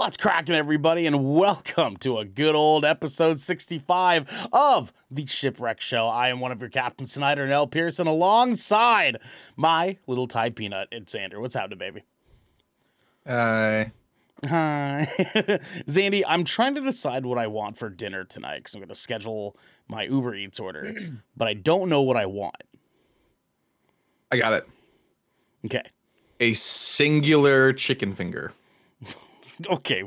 What's cracking, everybody, and welcome to a good old episode 65 of the Shipwreck Show. I am one of your captains tonight, Ernell Pearson, alongside my little Thai peanut. It's Xander. What's happening, baby? Hi. Zandy, I'm trying to decide what I want for dinner tonight because I'm going to schedule my Uber Eats order, but I don't know what I want. I got it. Okay. A singular chicken finger. Okay,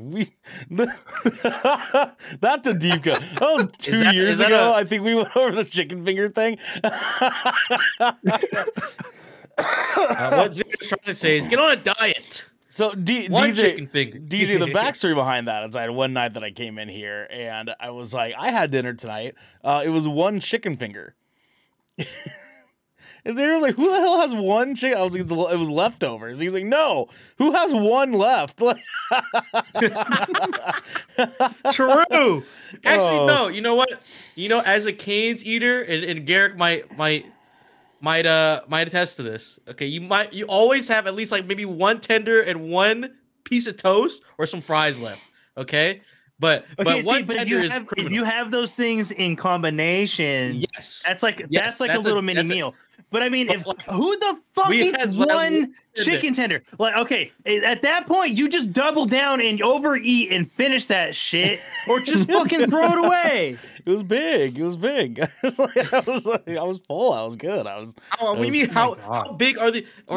that's a deep cut. That was 2 years ago. I think we went over the chicken finger thing. What Ziggy's trying to say is get on a diet. So One DJ, chicken finger. DJ, the backstory behind that is I had one night that I came in here and I was like, I had dinner tonight. It was one chicken finger. And they were like, who the hell has one chicken? I was like, it was leftovers. He's like, no, who has one left? True. Actually, no. You know what? You know, as a Cane's eater, and Garrick might attest to this. Okay, you always have at least like maybe one tender and one piece of toast or some fries left. Okay. But if you have those things in combination, yes, that's like a little mini meal. But I mean, who the fuck eats one chicken tender? Like, okay, at that point, you just double down and overeat and finish that shit, or just fucking throw it away. It was big. I was full. I was good. What do you mean? How big are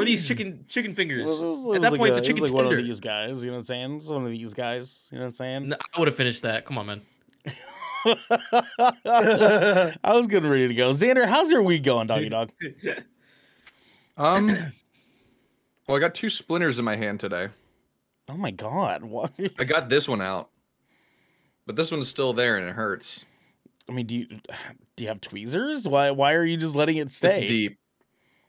these chicken fingers? At that point, it's a chicken tender. One of these guys. You know what I'm saying? It's one of these guys. You know what I'm saying? No, I would have finished that. Come on, man. I was getting ready to go. Xander, how's your week going, doggy dog? Well, I got 2 splinters in my hand today. Oh my god, what? I got this one out, but this one's still there and it hurts. I mean, do you have tweezers? Why are you just letting it stay? It's deep.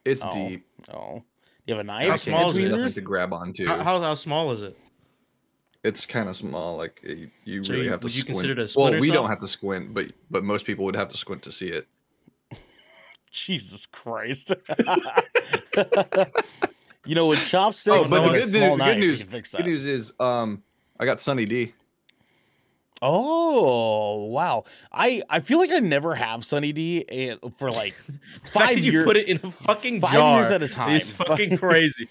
It's deep. Oh, you have a knife? How small is it? Tweezers to grab onto. How small is it? It's kind of small. Like you really have to. Would you squint. consider it a splinter? Well, we don't have to squint, but most people would have to squint to see it. Jesus Christ! You know, with chopsticks. Oh, but the good news is, I got Sunny D. Oh wow! I feel like I never have Sunny D for like 5 years. You put it in a fucking 5 jar years at a time. It's fucking crazy.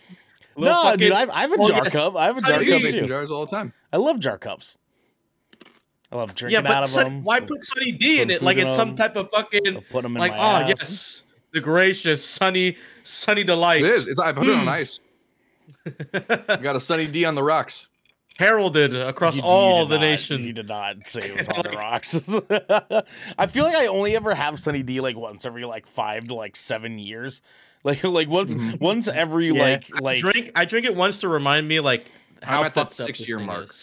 No, dude, I have a jar cup. I have a jar cup too. Jars all the time. I love jar cups. I love drinking out of them. Why put Sunny D in it? Like it's some type of fucking put them in like, my oh ass. yes, the gracious sunny delights. It is. I put it on ice. Got a Sunny D on the rocks. Heralded across all the nation. You did not say it was on the rocks. I feel like I only ever have Sunny D like once every like 5 to like 7 years. Like once every like I drink it once to remind me like how I'm at that fucked up 6-year mark.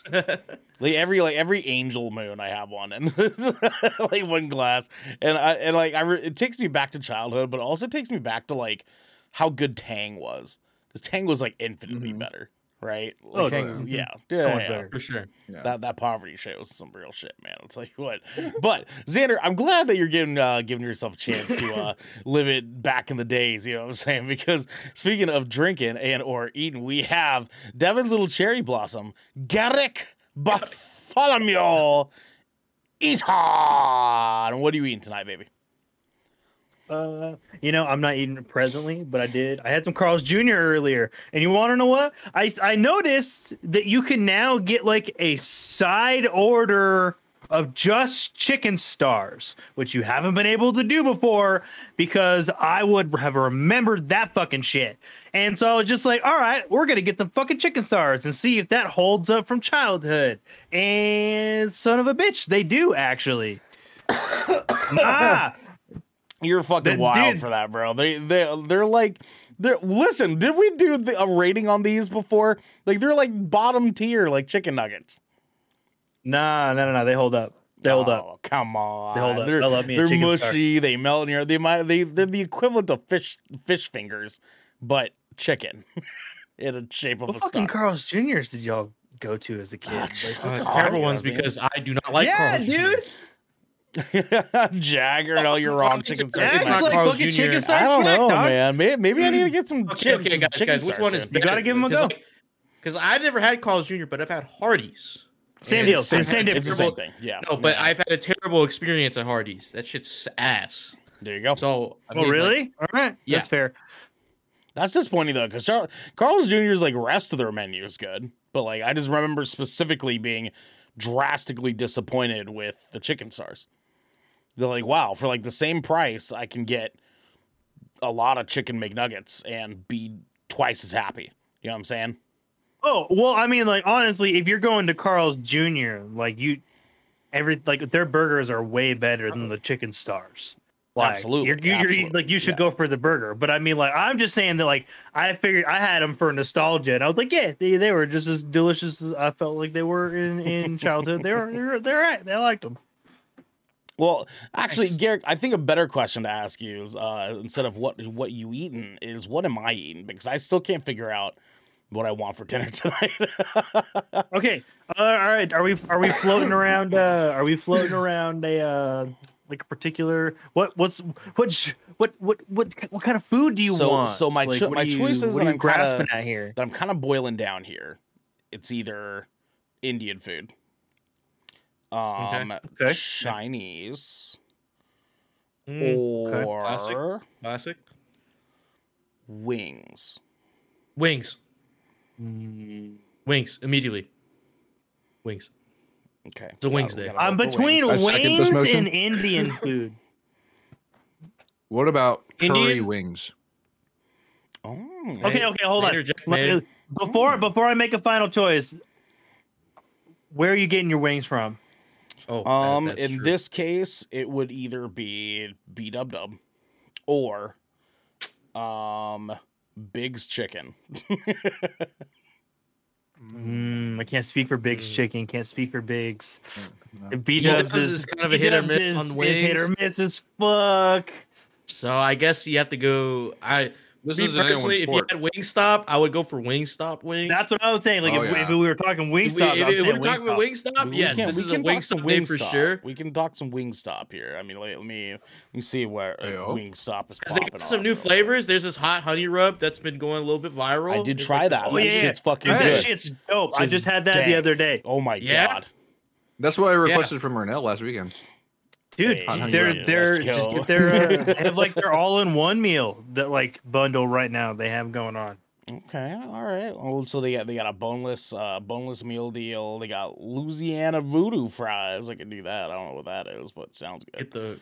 like every angel moon I have one and like one glass and it takes me back to childhood, but it also takes me back to like how good Tang was, because Tang was like infinitely better. Right? Like, yeah, for sure. Yeah. That poverty shit was some real shit, man. I'll tell you what. But Xander, I'm glad that you're giving yourself a chance to live it back in the days. You know what I'm saying? Because speaking of drinking and or eating, we have Devin's little cherry blossom, Garrick Bartholomew Eaton. What are you eating tonight, baby? You know, I'm not eating it presently, but I had some Carl's Jr. earlier, and you want to know what? I noticed that you can now get like a side order of just chicken stars, which you haven't been able to do before, because I would have remembered that fucking shit. And so I was just like, all right, we're gonna get some fucking chicken stars and see if that holds up from childhood. And son of a bitch, they do actually. You're fucking wild for that, bro. They're like, listen, did we do a rating on these before? Like, they're like bottom tier, like chicken nuggets. No. They hold up. They hold up. Come on. They hold up. They're mushy. They melt in your. They're the equivalent of fish fingers, but chicken in a shape of a star. Fucking Carl's Jr.'s did y'all go to as a kid? Terrible ones, because I do not like Carl's dude. Jagger and all your wrong chicken stars. It's not Carl's Jr. I don't know, man. Maybe I need to get some. Okay, guys. Which one is better? You gotta give him a go. because I never had Carl's Jr., but I've had Hardee's. Same And deal. it's Same terrible. difference. It's the same thing. Yeah. No, but Yeah. I've had a terrible experience at Hardee's. That shit's ass. There you go. So, I Oh, mean, really? like, All right. Yeah. That's fair. That's disappointing though, because Carl's Jr.'s like rest of their menu is good, but like I just remember specifically being drastically disappointed with the chicken stars. They're like, wow, for like the same price, I can get a lot of chicken McNuggets and be twice as happy. You know what I'm saying? Oh, well, I mean, like, honestly, if you're going to Carl's Jr., like, their burgers are way better than the chicken stars. Like, Absolutely, You're, like, you should go for the burger. But I mean, like, I'm just saying that, like, I figured I had them for nostalgia, and I was like, yeah, they were just as delicious as I felt like they were in childhood. They're right. I liked them. Well, actually, Garrick, I think a better question to ask you is instead of what you eating is what am I eating? Because I still can't figure out what I want for dinner tonight. Okay. All right. Are we floating around? Are we floating around a like a particular what kind of food do you want? So my Like, my choices what that are you I'm grasping kinda, at here? that I'm kind of boiling down here. It's either Indian food, Okay. Chinese, okay. or Classic. wings. Wings. Wings. Immediately. Wings. Okay. The wings we day. gotta go I'm for between wings. I second this wings motion. and Indian food. What about curry Indians? wings? Oh. Okay, hold on. Interject, man. Before I make a final choice, where are you getting your wings from? Oh, that's In true. this case, it would either be B-Dub or Big's Chicken. I can't speak for Big's Chicken. Can't speak for Big's. B-Dubs B-Dubs is kind of a hit or miss B-Dubs on wings. is hit or miss as fuck. So I guess you have to go. This Me isn't anyone's personally, if you sport. had Wingstop, I would go for Wingstop wings. That's what I was saying. Like Oh, if yeah. we were talking if Wingstop, we we're talking about Wingstop. Yes, this is a Wingstop day for sure. We can talk some Wingstop here. I mean, let me see where Ayo. Wingstop is Because they popping got some off. new flavors. There's this hot honey rub that's been going a little bit viral. I did It's try like- that. Oh, That yeah, shit's fucking That good. shit's dope. I Shit's just had that the dank. other day. Oh my Yeah? god. That's what I requested from Renell last weekend. Dude, Hey, honey they're rub. they're Let's just go. they have like their all-in-one meal that like bundle right now they have going on. Okay, all right. Well, so they got a boneless meal deal. They got Louisiana voodoo fries. I can do that. I don't know what that is, but it sounds good.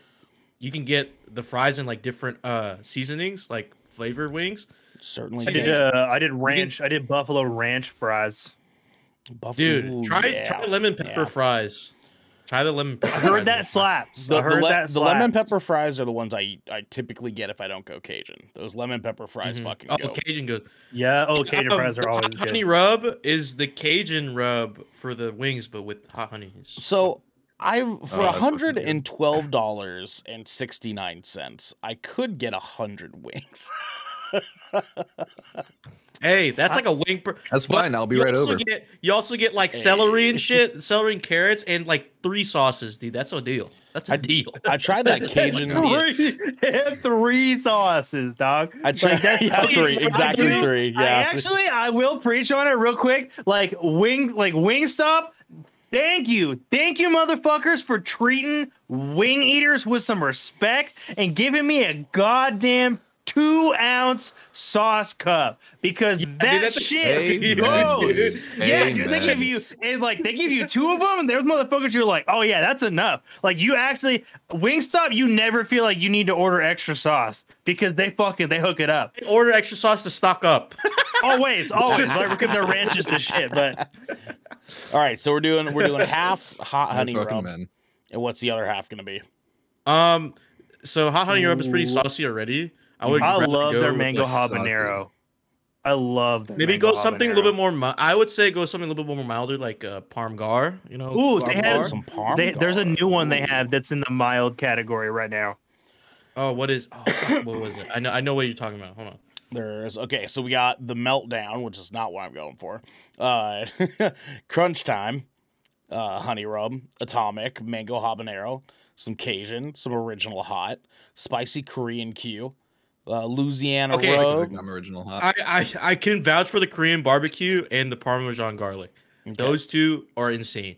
You can get the fries in like different seasonings, like flavored wings. Certainly. I did ranch. I did buffalo ranch fries. Dude, Ooh, try yeah. lemon pepper Yeah. fries. Try the lemon pepper I fries. heard that slaps. I heard that The lemon slaps. pepper fries are the ones I typically get if I don't go Cajun. Those lemon pepper fries fucking Oh, go. Cajun good. Yeah, Cajun fries are always Hot honey good. rub is the Cajun rub for the wings, but with hot honey. So for that's fucking good. $112.69, I could get 100 wings. Hey, that's like a wing per. That's But fine. I'll be you right also over. You also get like celery and shit, celery and carrots, and like 3 sauces, dude. That's a deal. That's a deal. I tried that Cajun. Three sauces, dog. I tried that's- yeah, it's three, more exactly than- 3. Yeah. I will preach on it real quick. Like Wingstop. Thank you, motherfuckers, for treating wing eaters with some respect and giving me a goddamn 2-ounce sauce cup because dude, that that's a- shit Amen, goes. dude. Yeah, dude, they Amen. give you 2 of them, and there's motherfuckers you're like, oh yeah, that's enough. Like you actually Wingstop, you never feel like you need to order extra sauce because they hook it up. Order extra sauce to stock up. Always. Like their ranches to shit, but All right, so we're doing half hot honey Fucking rub. men. And what's the other half going to be? So hot honey rub is pretty saucy already. I I love their with, mango like, habanero. I love their Maybe mango go something a habanero. little bit more. I would say go something a little bit more milder, like parm gar. You know, Ooh, parm they gar. have Some parm There's a gar. new one they have that's in the mild category right now. Oh, what is? Oh, what was it? I know what you're talking about. Hold on. There's okay, so we got the meltdown, which is not what I'm going for. Crunch time, honey rub, atomic, mango habanero, some Cajun, some original hot, spicy Korean Q, Louisiana Okay. Rogue. I'm original hot. I can vouch for the Korean barbecue and the Parmesan garlic. Okay. Those two are insane.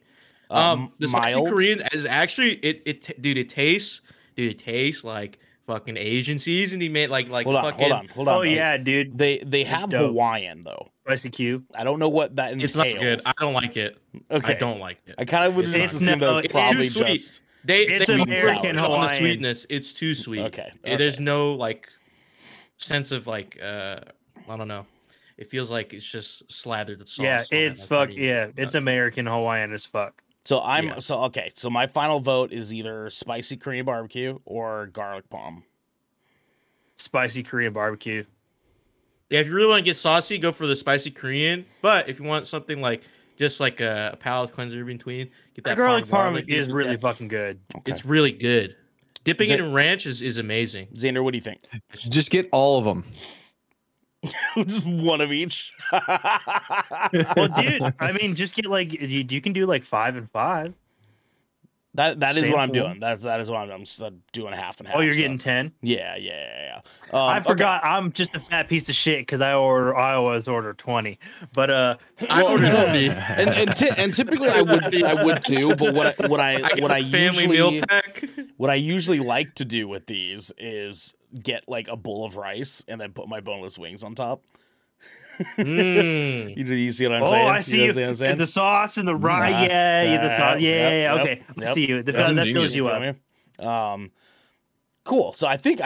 The spicy mild? Korean is actually it tastes like fucking Asian seasoning made like Hold on, fucking. hold on. Oh yeah, dude. They have dope. Hawaiian though. Spicy Q. I don't know what that entails. It's not good. I don't like it. Okay. I don't like it. I kind of would It's just not. assume that No, was it's too probably sweet. just It's They American on the Hawaiian. sweetness. It's too sweet. Okay, There's okay. no like sense of like I don't know. It feels like it's just slathered with sauce. Yeah, on it, it's like, fuck. pretty Yeah, it's nuts. American Hawaiian as fuck. So I'm Yeah. so okay. So my final vote is either spicy Korean barbecue or garlic palm. Spicy Korean barbecue. Yeah, if you really want to get saucy, go for the spicy Korean. But if you want something like just like a palate cleanser in between, get The that garlic parm garlic. is really fucking good. Okay. It's really good. Dipping Is it it- in ranch is amazing. Xander, what do you think? Just get all of them. Just one of each. Well, dude, I mean, just get like you can do like 5 and 5. That is what I'm Sample. doing. That is what I'm just doing half and half. Oh, you're so- getting 10. Yeah. I Okay. forgot. I'm just a fat piece of shit because I always order 20. But I Well, ordered so- 30. and typically I would too, but what I I got a family meal usually pack. what I usually like to do with these is get like a bowl of rice and then put my boneless wings on top. Mm. You see what I'm oh, saying? I see you. See what I'm saying? The sauce and the rye. Uh-huh. Yeah, the sauce. Yeah, Yep, okay. I yep. see you. That, That's that ingenious, fills you You up. feel me? Cool. So I think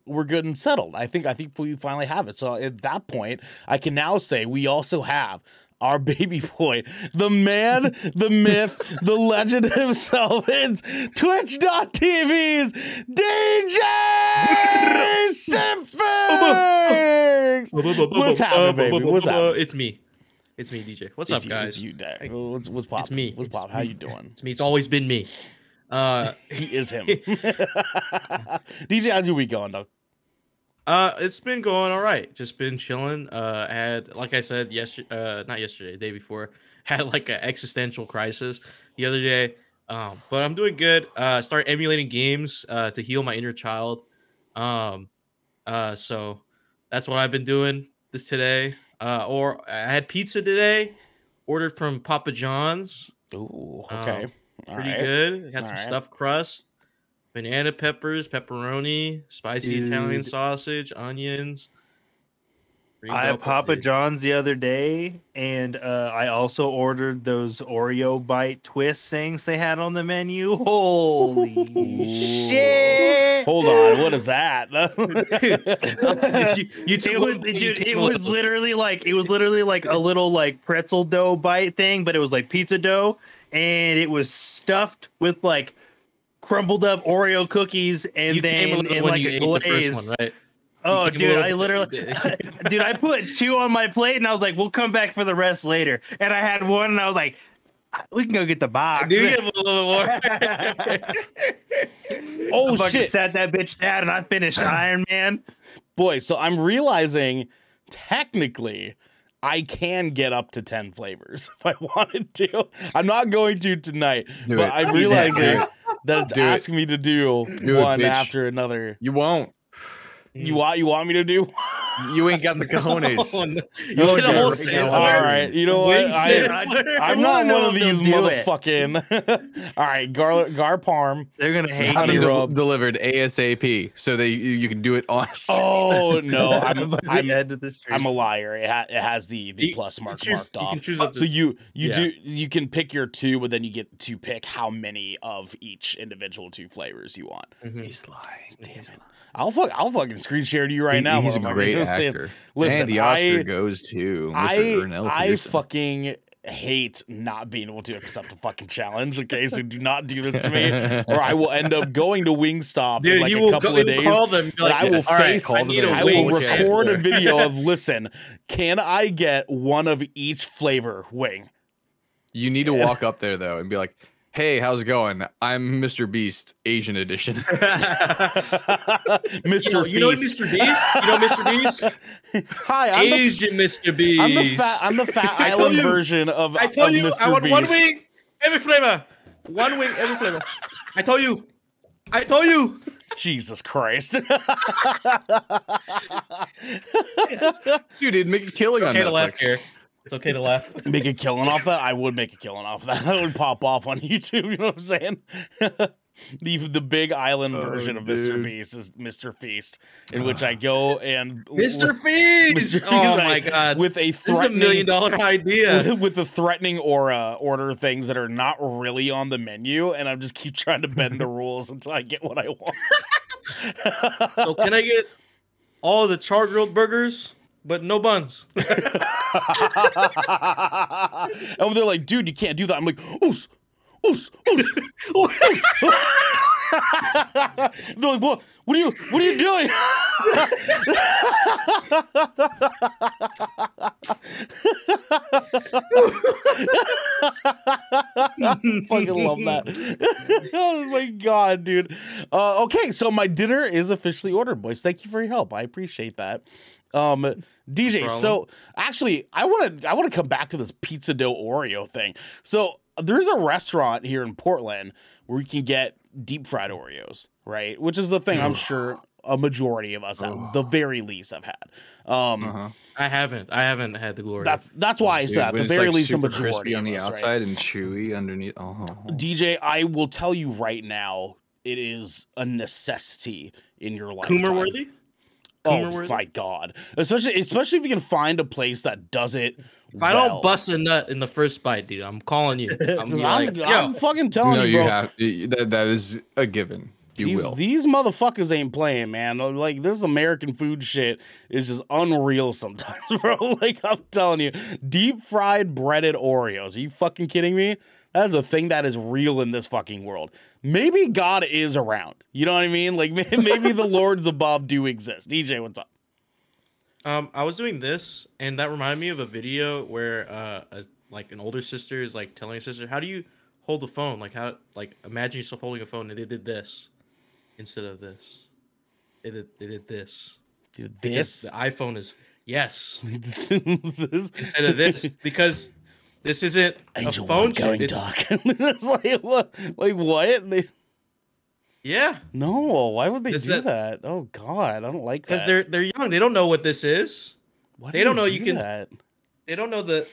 we're good and settled. I think we finally have it. So at that point, I can now say we also have our baby boy, the man, the myth, the legend himself. It's Twitch.tv's DJ Simfix! What's happening, baby? What's happening? It's me. It's me, DJ. What's up, guys? It's you, Dad. What's poppin'? It's me. What's pop? How you doing? It's me. It's always been me. He is him. DJ, how's your week going, dog? It's been going all right. Just been chilling. I had, like I said, not yesterday, the day before, had like an existential crisis the other day. But I'm doing good. Start emulating games to heal my inner child. So that's what I've been doing today. Or I had pizza today, ordered from Papa John's. Ooh, okay. Pretty good. Had some Alright. stuffed crust, banana peppers, pepperoni, spicy Italian Dude. sausage, onions. green I bell had Papa pepper. John's the other day, and I also ordered those Oreo bite twist things they had on the menu. Holy shit! Hold on, what is that? you It was, dude, it was literally like a little like pretzel dough bite thing, but it was like pizza dough, and it was stuffed with like crumbled up Oreo cookies, and you came a then little in when like you a ate glaze. the first one, right? Oh, came a dude, little- I literally, dude, I put 2 on my plate, and I was like, "We'll come back for the rest later." And I had 1, and I was like, "We can go get the box." Do you have a little more? Oh I fucking shit, sat that bitch down, and I finished Iron Man. boy! So I'm realizing, technically, I can get up to 10 flavors if I wanted to. I'm not going to tonight, Do but it. I'm Do realizing it. that it's Do it. asking me to do Do it, one bitch. after another. You won't. You want me to do? You ain't got the cojones. Oh, no. You You can get a do whole it right sandwich. now. All right, you know Wing what? sandwich. I'm I not wanna know one of if they'll these do it. motherfucking. All right, gar parm. They're gonna hate Honey me. rub. Delivered ASAP so that you can do it on. Oh no, I'm By the I'm end of the stream. I'm a liar. It has the You- plus you mark choose- marked you off. can choose up So to- you you can pick your 2, but then you get to pick how many of each individual 2 flavors you want. Mhm. He's lying. Damn it. I'll fucking screen share to you right now. He's a motherfucker. great You know what I'm saying? actor. Listen, and the Oscar I- goes to Mr. Ernell I Pearson. fucking hate not being able to accept a fucking challenge. Okay, so do not do this to me, or I will end up going to Wingstop Dude, in like you a will couple go, of you days. call them. Be And like, I will "All right, face. I need a I wing will sandwich." record a video of listen. Can I get one of each flavor wing? You need to walk up there though and be like, "Hey, how's it going? I'm Mr. Beast, Asian edition." Mr. You know Feast. Mr. Beast? You know Mr. Beast? Hi, I'm the, Asian Mr. Beast. I'm the fat I told island you. version of I told of you Mr. I want Beast. one wing, every flavor. One wing, every flavor. I told you. Jesus Christ. Dude, it'd make a killing on Okay to laugh Netflix. here. It's okay to laugh. Make a killing off that? I would make a killing off that. That would pop off on YouTube, you know what I'm saying? The big island version of Mr. dude. Beast is Mr. Feast, in which I go and Mr. Feast! Mr. Oh Feast, my god. with a This is $1 threatening million idea. with the threatening aura order things that are not really on the menu, and I just keep trying to bend the rules until I get what I want. So can I get all the char grilled burgers, but no buns? And they're like, dude, you can't do that. I'm like, oos, oos, oos, oos. They're like, what are you doing? Fucking love that. Oh my god, dude. Okay, so my dinner is officially ordered, boys. Thank you for your help. I appreciate that. DJ, so actually I want to come back to this pizza dough Oreo thing. So there's a restaurant here in Portland where you can get deep fried Oreos, right? Which is the thing I'm sure a majority of us at the very least have had. I haven't had the glory. That's why I said at When the it's, very like, least a super majority crispy on of the us, right? outside and chewy underneath. Oh. DJ, I will tell you right now, it is a necessity in your life. Coomer worthy? Oh my god! Especially if you can find a place that does it. If I don't bust a nut in the first bite, dude, I'm calling you. I'm fucking telling No, you, bro. that is a given. These motherfuckers ain't playing, man. Like, this American food shit is just unreal sometimes, bro. Like, I'm telling you, deep fried breaded Oreos. Are you fucking kidding me? That is a thing that is real in this fucking world. Maybe God is around. You know what I mean? Like, maybe the lords above do exist. DJ, what's up? I was doing this, and that reminded me of a video where like an older sister is like telling a sister, "How do you hold the phone? Like imagine yourself holding a phone," and they did this instead of this. They did this. This? The iPhone is yes This? instead of this because this isn't Angel a phone One going chip. talk. It's like what? Like what? Yeah, No, why would they Is do that- that? Oh God, I don't like because that. they're young. They don't know what this is. Why they do don't know do you can- that? They don't know the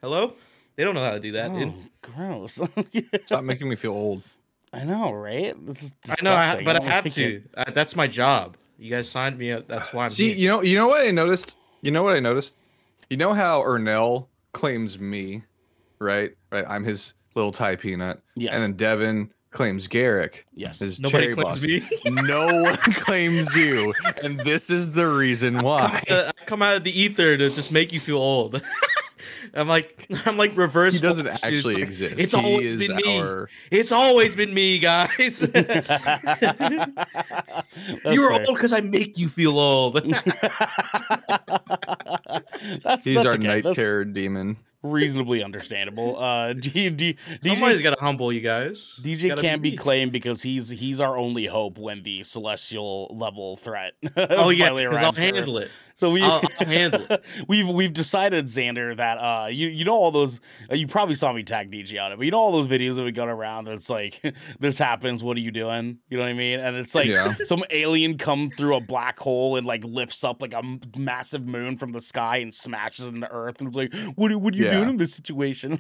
hello. They don't know how to do that, dude. Oh, gross. Stop making me feel old. I know, right? This is I know, disgusting. but I don't have think to. That's my job. You guys signed me up. That's why I'm See, here. you know what I noticed? You know what I noticed? You know how Ernell claims me, right? Right, I'm his little Thai peanut. Yes. And then Devin claims Garrick. Yes. His Nobody cherry claims blossom. me. No one claims you, and this is the reason why. I come out of the ether to just make you feel old. I'm like reverse. He doesn't Flash, dude. actually It's like, exist. It's He always is been me. our- It's always been me, guys. You're old because I make you feel old. That's He's our okay. night That's terror demon. reasonably understandable. DJ Somebody's got to humble you guys. It's DJ gotta can't be me. claimed because he's our only hope when the celestial level threat. Oh yeah, finally because I'll arrives here. handle it. So I'll handle it. we've decided, Xander, that you know all those you probably saw me tag DJ on it, but you know all those videos that we got around that's like this happens, what are you doing? You know what I mean? And it's like some alien come through a black hole and like lifts up like a massive moon from the sky and smashes it into Earth, and it's like, what are you doing in this situation?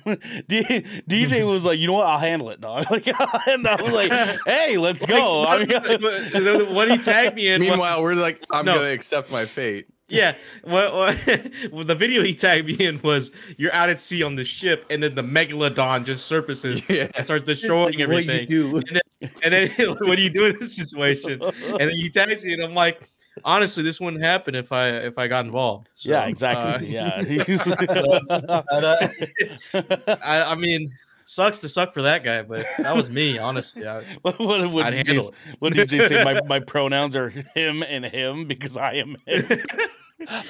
DJ was like, you know what, I'll handle it, dog. Like, and I was like, hey, let's go. I mean, what he tagged me in. Meanwhile, we're like, I'm No. gonna accept my fate. Yeah, well, the video he tagged me in was you're out at sea on the ship, and then the megalodon just surfaces and starts destroying It's like, what everything. you do. And then what do you do in this situation? And then he tags me, and I'm like, honestly, this wouldn't happen if I got involved. So, yeah, exactly. Yeah. I mean, sucks to suck for that guy, but that was me, honestly. What I'd did handle it. what did DJ say? My pronouns are him and him because I am him.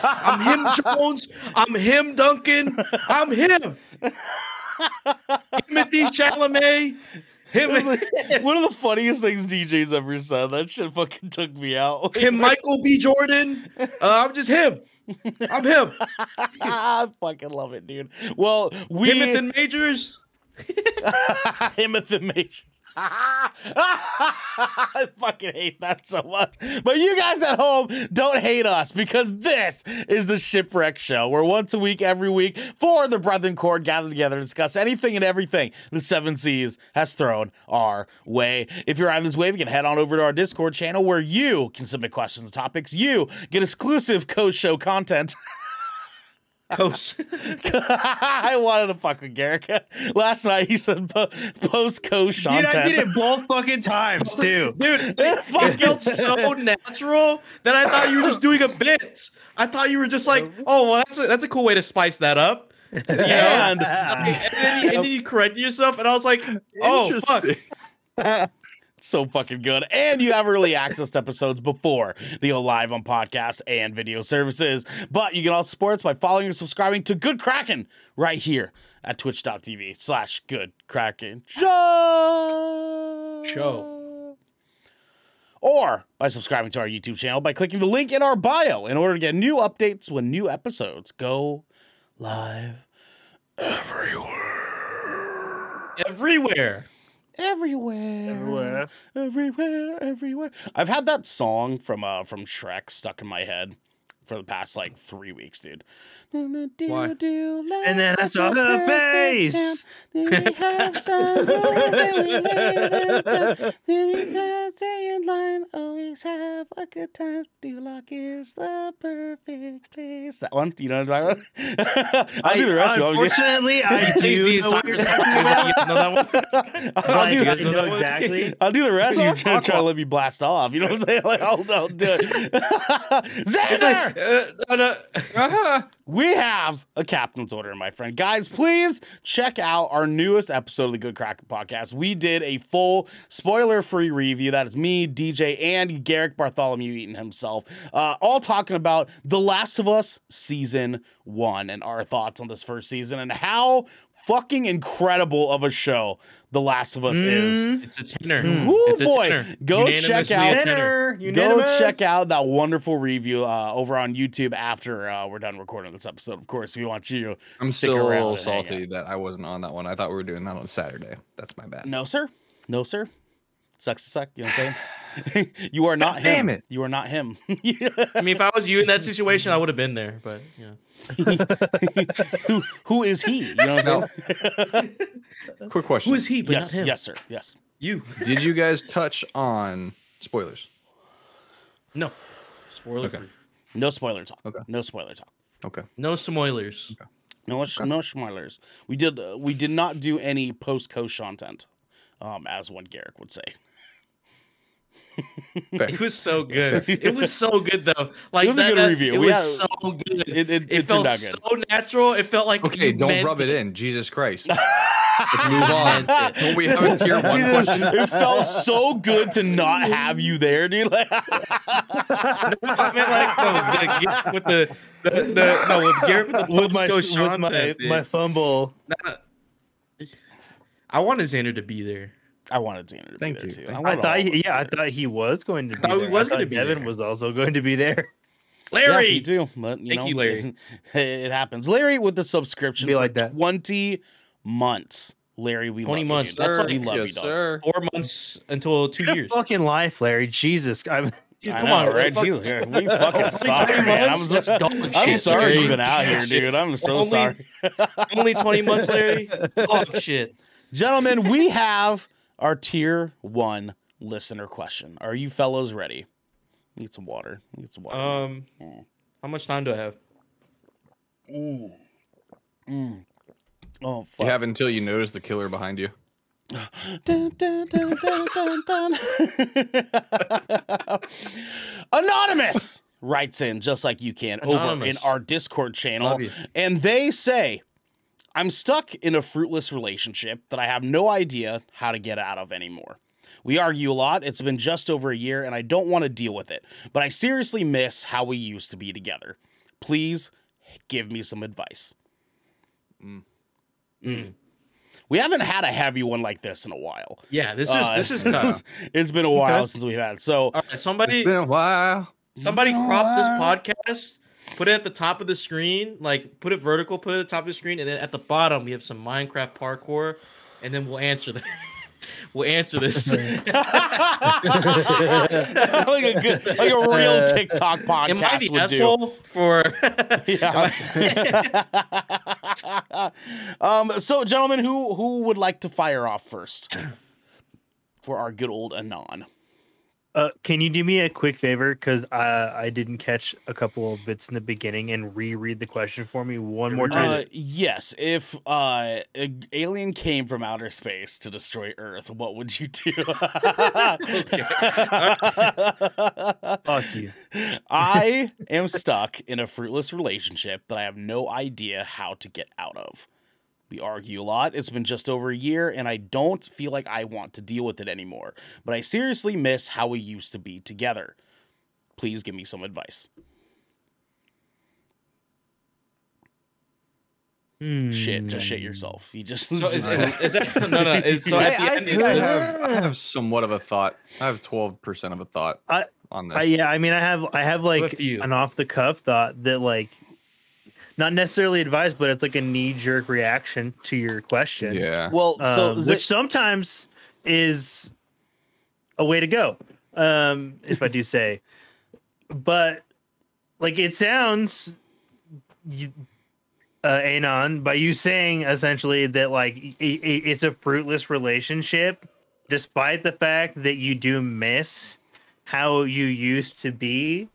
I'm him, Jones. I'm him, Duncan. I'm him. Timothy Chalamet. One of the funniest things DJ's ever said. That shit fucking took me out. Him, Michael B. Jordan. I'm just him. I'm him. I fucking love it, dude. Well, we Timothy Majors. Timothy Majors. I fucking hate that so much. But you guys at home don't hate us because this is the Shipwreck Show, where once a week, every week, four of the Brethren Cord gather together to discuss anything and everything the Seven Seas has thrown our way. If you're on this wave, you can head on over to our Discord channel where you can submit questions and topics. You get exclusive co-show content. I wanted to fuck with Garrick. Last night he said post-coach Dude, content. I did it both fucking times too. Dude, it felt so natural that I thought you were just doing a bit. I thought you were just like, oh, well, that's a cool way to spice that up. You know? And and then you corrected yourself, and I was like, oh, fuck. so fucking good. And you have early access to episodes before they go live on podcasts and video services. But you can also support us by following and subscribing to Good Kraken right here at twitch.tv/Good Kraken Show. Or by subscribing to our YouTube channel by clicking the link in our bio in order to get new updates when new episodes go live Everywhere. Everywhere. I've had that song from Shrek stuck in my head for the past like 3 weeks, dude. Why? And then I saw the face. We have some rules and we lay them down. We stay in line, always have a good time. Duloc is the perfect place. That one, you know what I'm talking about? I'll do the rest of it. Unfortunately, I do know what you're talking about. I'll do I know exactly. I'll do the rest. You try to let me blast off. You know what I'm saying? Like, I'll do it. Xander! We have a captain's order, my friend. Guys, please check out our newest episode of the Good Kraken podcast. We did a full spoiler-free review. That is me, DJ, and Garrick Bartholomew Eaton himself, all talking about The Last of Us Season 1 and our thoughts on this first season and how fucking incredible of a show The Last of Us is. It's a tenor. Woo, It's a boy. tenor. Go check Unanimously out a tenor. Go check out that wonderful review over on YouTube after we're done recording this episode. Of course, we want you I'm to stick still a around little and hang salty out. that I wasn't on that one. I thought we were doing that on Saturday. That's my bad. No, sir. No, sir. Sucks to suck. You know what I'm saying? You are not him. Damn it. You are not him. I mean, if I was you in that situation, I would have been there. But you know, who is he? You know what I'm saying? Quick question. who is he? But Yes, not him. yes, sir. Yes. You. Did you guys touch on spoilers? No. Spoiler Okay. free. No spoiler talk. Okay. No spoiler talk. Okay. No spoilers. No spoilers. We did not do any post-coast content, as one Garrick would say. Fair. It was so good. It was so good though. Like It was a good review. It We was had- so good. It felt turned out good. so natural. It felt like Okay, you don't meant rub it in. Jesus Christ. Let's move on. Meant it. Don't we have a tier 1 question? It felt so good to not have you there, dude. Like, I meant like no, with Garrett with the With my post-coast content, dude. my fumble. Nah. I wanted Xander to be there. I wanted Xander to Thank be there you. too. Thank I wanted thought, all of us I there. thought he was going to be thought he there. was I gonna thought be Devin there. was also going to be there. Larry, Yeah, me too. But you Thank know, you, Larry. it happens. Larry with the subscription Be for like that. 20 months. Larry, we 20 love months. You, That's dude. like- we love yes, you, dog. sir. 4 months until 2 Your years. fucking life, Larry. Jesus. Dude, I come know, on, right? fuck- Jesus, we fucking suck, 20 man. months? That's dog I'm shit, sorry Larry. you've been out here, dude. I'm so Only- sorry. Only 20 months, Larry. Oh shit. Gentlemen, we have our tier 1 listener question. Are you fellows ready? Need some water. Need some water. How much time do I have? Oh, You fuck. have until you notice the killer behind you. Dun, dun, dun, dun, dun, dun. Anonymous writes in just like you can over in Anonymous. our Discord channel. Love you. And they say, I'm stuck in a fruitless relationship that I have no idea how to get out of anymore. We argue a lot. It's been just over a year and I don't want to deal with it, but I seriously miss how we used to be together. Please give me some advice. We haven't had a heavy one like this in a while. Yeah, this is tough. It's been a while Okay. since we've had. So All right, somebody It's been a while. crop this podcast, put it at the top of the screen, like put it vertical, put it at the top of the screen, and then at the bottom we have some Minecraft parkour, and then we'll answer that. will answer this. like a real TikTok podcast Am I the would asshole for? Yeah. So, gentlemen, who would like to fire off first for our good old Anon? Can you do me a quick favor? Because I didn't catch a couple of bits in the beginning and reread the question for me one more time. Yes. If an alien came from outer space to destroy Earth, what would you do? Fuck you. I am stuck in a fruitless relationship that I have no idea how to get out of. We argue a lot. It's been just over a year, and I don't feel like I want to deal with it anymore. But I seriously miss how we used to be together. Please give me some advice. Shit, just shit yourself. You just. So is that no? So at the end, I have somewhat of a thought. I have 12% of a thought on this. Yeah, I mean, I have like With you. an off the cuff thought that like. Not necessarily advice, but it's like a knee-jerk reaction to your question. Yeah. Well, so which sometimes is a way to go, if I do say. But like it sounds, Anon, by you saying essentially that like it's a fruitless relationship, despite the fact that you do miss how you used to be.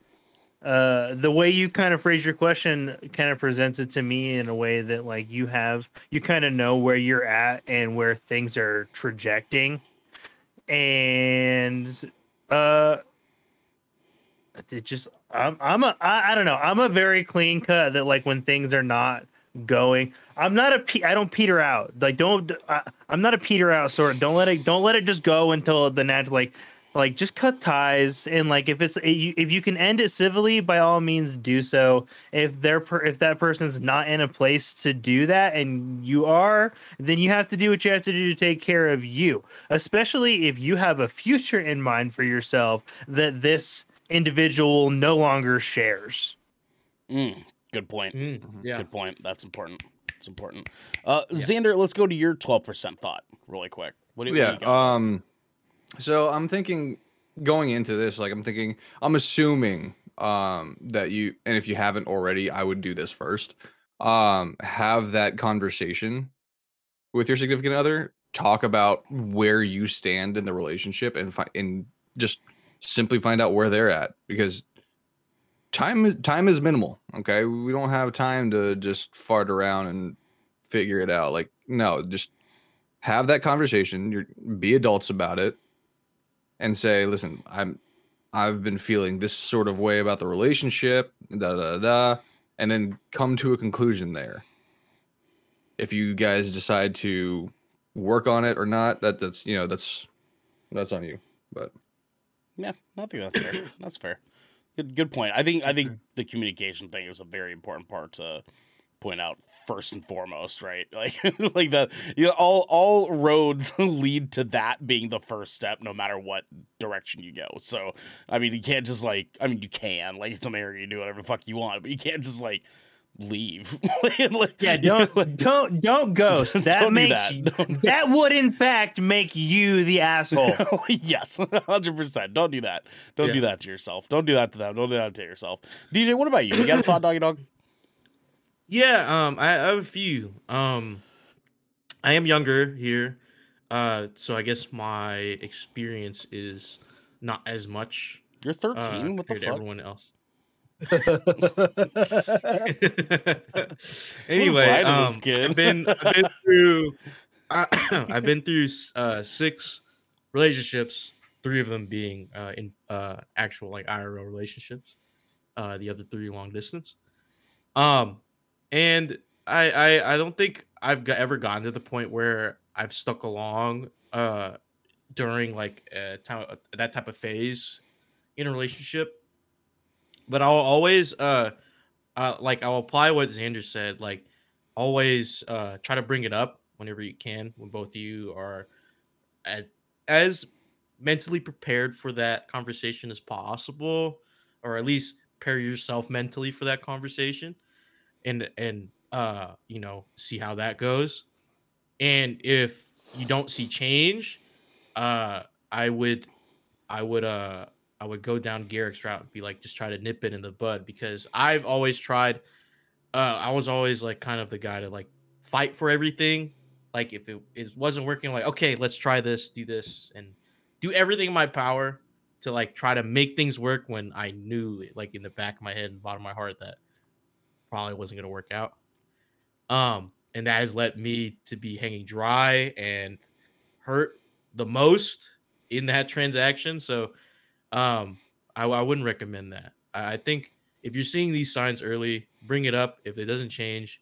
The way you kind of phrase your question kind of presents it to me in a way that like you kind of know where you're at and where things are trajecting. And it just I don't know. I'm a very clean cut that like when things are not going, I don't peter out. Like I'm not a peter out sort. Don't let it just go until the natural like just cut ties, and like if you can end it civilly, by all means do so. If that person's not in a place to do that and you are, then you have to do what you have to do to take care of you, especially if you have a future in mind for yourself that this individual no longer shares. Good point. Yeah. Good point. That's important. It's important. Xander, let's go to your 12% thought really quick. What do you got? So I'm thinking going into this, like I'm assuming that you, and if you haven't already, I would do this first. Have that conversation with your significant other, talk about where you stand in the relationship, and just simply find out where they're at, because time is minimal. Okay, we don't have time to just fart around and figure it out. Like, no, just have that conversation. Be adults about it. And say, listen, I've been feeling this sort of way about the relationship, and then come to a conclusion there. If you guys decide to work on it or not, that's on you. But yeah, I think that's fair. That's fair. Good point. I think the communication thing is a very important part to point out first and foremost, right? Like all roads lead to that being the first step, no matter what direction you go. So I mean, you can't just you can, like, it's America, you do whatever the fuck you want, but you can't just like leave. Yeah, don't ghost. That would in fact make you the asshole. Yes, 100%. Don't do that. Don't do that to yourself. Don't do that to them. Don't do that to yourself. DJ, what about you? You got a thought, doggy dog? Yeah, I have a few. I am younger here, so I guess my experience is not as much. You're 13. What the compared to fuck? everyone else. Anyway, I've been through I've been through 6 relationships, 3 of them being in actual like IRL relationships. The other 3 long distance. And I don't think I've ever gotten to the point where I've stuck along during like that type of phase in a relationship. But I'll always I'll apply what Xander said, like always try to bring it up whenever you can, when both of you are as mentally prepared for that conversation as possible, or at least prepare yourself mentally for that conversation. And see how that goes. And if you don't see change, I would I would go down Garrick's route and be like, just try to nip it in the bud, because I've always tried. I was always like kind of the guy to like fight for everything. Like if it wasn't working, like, okay, let's try this, do this, and do everything in my power to like try to make things work when I knew like in the back of my head and bottom of my heart that probably wasn't gonna work out. And that has led me to be hanging dry and hurt the most in that transaction. So I wouldn't recommend that. I think if you're seeing these signs early, bring it up. If it doesn't change,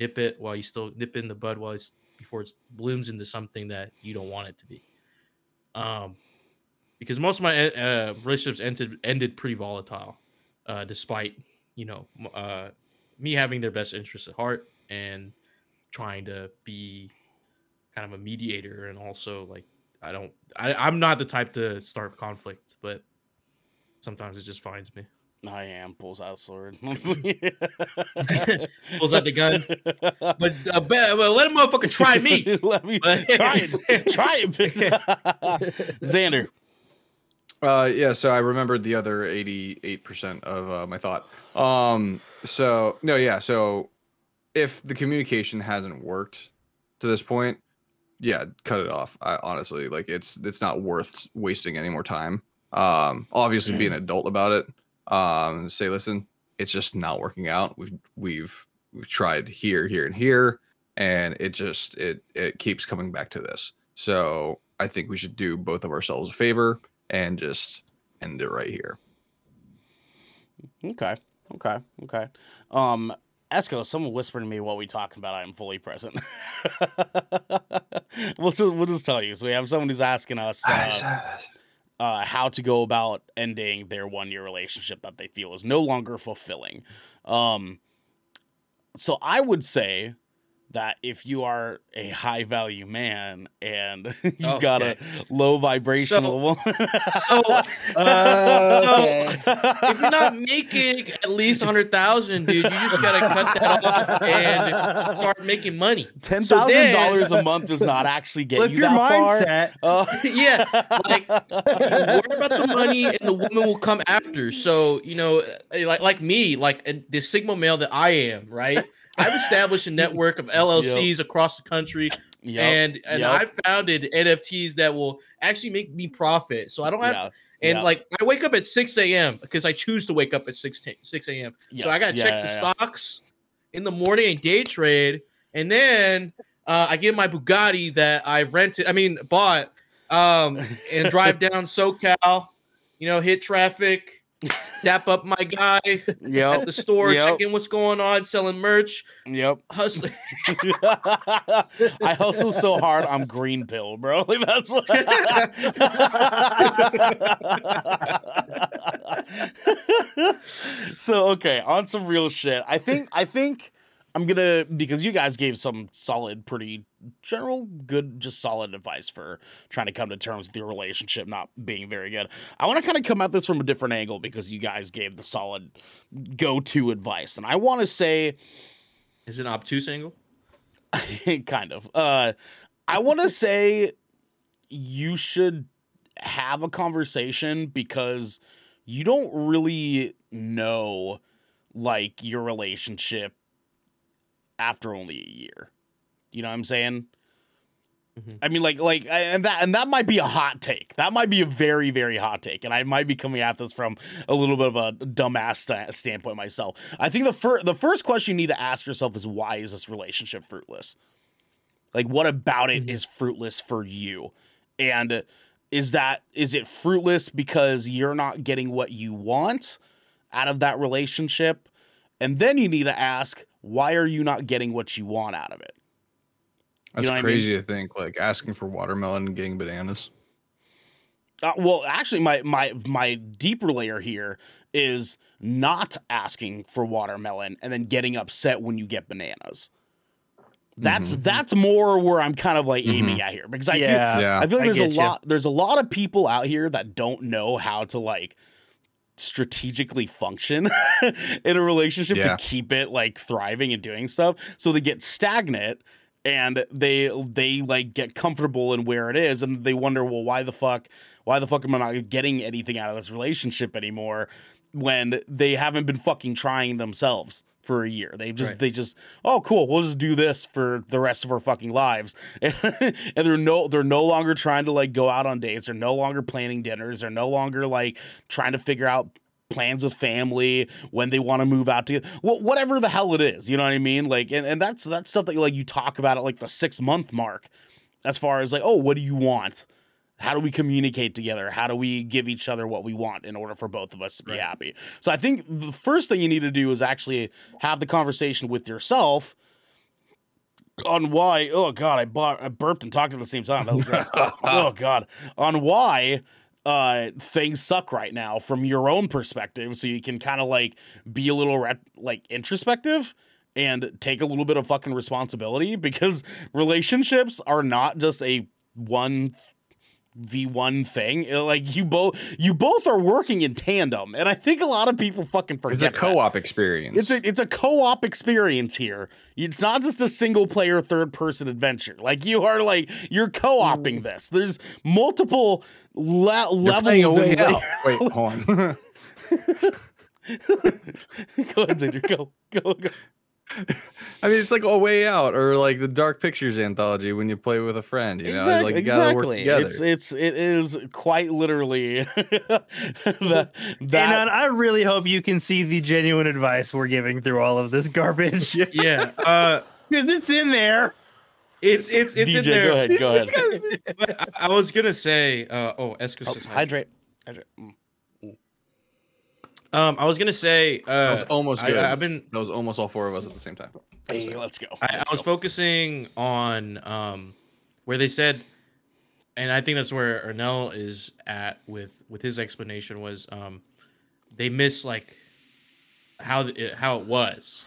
nip it while you still nip it in the bud while it's before it blooms into something that you don't want it to be. Because most of my relationships ended pretty volatile, despite me having their best interests at heart and trying to be kind of a mediator, and also like I'm not the type to start conflict, but sometimes it just finds me. I am. Pulls out a sword. Pulls out the gun. But let a motherfucker try me. Let me try it. Try it. Xander. Yeah, so I remembered the other 88% of my thought. So if the communication hasn't worked to this point, yeah, cut it off. Honestly, like it's not worth wasting any more time. Obviously be an adult about it. Say, listen, it's just not working out. We've tried here, and here, and it keeps coming back to this. So I think we should do both of ourselves a favor and just end it right here. Okay. Esco, someone whispered to me while we talking about I am fully present. we'll just tell you. So we have someone who's asking us how to go about ending their 1-year relationship that they feel is no longer fulfilling. So I would say that if you are a high value man and you got a low vibrational woman, so if you're not making at least 100,000, dude, you just gotta cut that off and start making money. $10,000 a month does not actually get you that mindset. far. Yeah, like you worry about the money and the woman will come after. So like me, like the Sigma male that I am, right? I've established a network of LLCs across the country, and I've founded NFTs that will actually make me profit. So I don't have, like I wake up at 6 a.m. because I choose to wake up at 6 a.m. So I gotta check the stocks in the morning and day trade, and then I get my Bugatti that I bought, and drive down SoCal, hit traffic. Dap up my guy at the store, checking what's going on, selling merch. Hustling. I hustle so hard, I'm green pill, bro. Like, that's what. So okay, on some real shit. I think I'm gonna, because you guys gave some solid, pretty general, good, just solid advice for trying to come to terms with your relationship not being very good. I want to kind of come at this from a different angle because you guys gave the solid go-to advice, and I want to say, is it an obtuse angle? Kind of. I want to say you should have a conversation because you don't really know like your relationship after only a year. You know what I'm saying? Mm-hmm. I mean, and that might be a hot take. That might be a very, very hot take. And I might be coming at this from a little bit of a dumbass standpoint myself. I think the first question you need to ask yourself is, why is this relationship fruitless? Like, what about it is fruitless for you? And is it fruitless because you're not getting what you want out of that relationship? And then you need to ask, why are you not getting what you want out of it? That's crazy to think, like asking for watermelon and getting bananas. Well, actually, my deeper layer here is not asking for watermelon and then getting upset when you get bananas. That's more where I'm kind of like aiming at here, because I feel like there's a lot of people out here that don't know how to like strategically function in a relationship to keep it like thriving and doing stuff. So they get stagnant and they like get comfortable in where it is, and they wonder, well, why the fuck am I not getting anything out of this relationship anymore when they haven't been fucking trying themselves for a year. They just, oh, cool, we'll just do this for the rest of our fucking lives. And they're no longer trying to like go out on dates. They're no longer planning dinners. They're no longer like trying to figure out plans with family, when they want to move out to, well, whatever the hell it is, you know what I mean? Like, and that's stuff that like you talk about at like the 6-month mark, as far as like, oh, what do you want? How do we communicate together? How do we give each other what we want in order for both of us to be happy? So I think the first thing you need to do is actually have the conversation with yourself on why, oh God, I burped and talked at the same time. That was gross. Oh God. On why things suck right now from your own perspective, so you can kind of like be a little like introspective and take a little bit of fucking responsibility, because relationships are not just a 1v1 thing. Like you both are working in tandem, and I think a lot of people fucking forget. It's a co-op experience. It's a co-op experience here. It's not just a single player third person adventure. Like you're co-oping this. There's multiple levels. Wait, hold on. Go ahead, Xander. Go. I mean, it's like A Way Out, or like the Dark Pictures anthology when you play with a friend. You know, like you gotta work together. It is quite literally that. And I really hope you can see the genuine advice we're giving through all of this garbage. Yeah, because it's in there. It's DJ, in there. Go ahead. But I was gonna say, Esco says hydrate. I was gonna say, that was almost good. That was almost all four of us at the same time. Hey, let's go. I was focusing on where they said, and I think that's where Ernell is at with his explanation was they miss like how it was,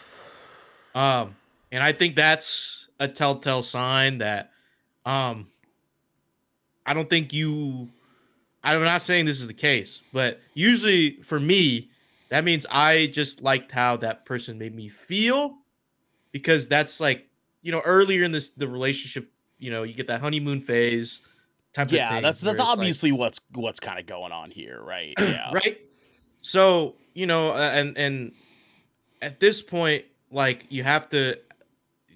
and I think that's a telltale sign that I don't think you. I'm not saying this is the case, but usually for me, that means I just liked how that person made me feel, because that's like, you know, earlier in the relationship, you know, you get that honeymoon phase type of thing. Yeah, that's obviously like, what's kind of going on here, right? Yeah. Right. So, you know, and at this point, like you have to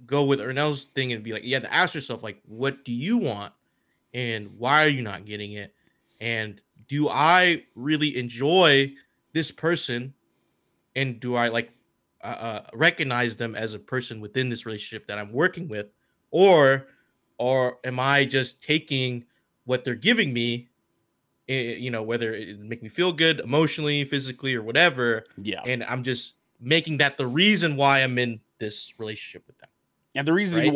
go with Ernell's thing and be like, you have to ask yourself, like, what do you want and why are you not getting it? And do I really enjoy this person? And do I like recognize them as a person within this relationship that I'm working with? Or am I just taking what they're giving me, you know, whether it make me feel good emotionally, physically, or whatever. Yeah. And I'm just making that the reason why I'm in this relationship with them. And the reason you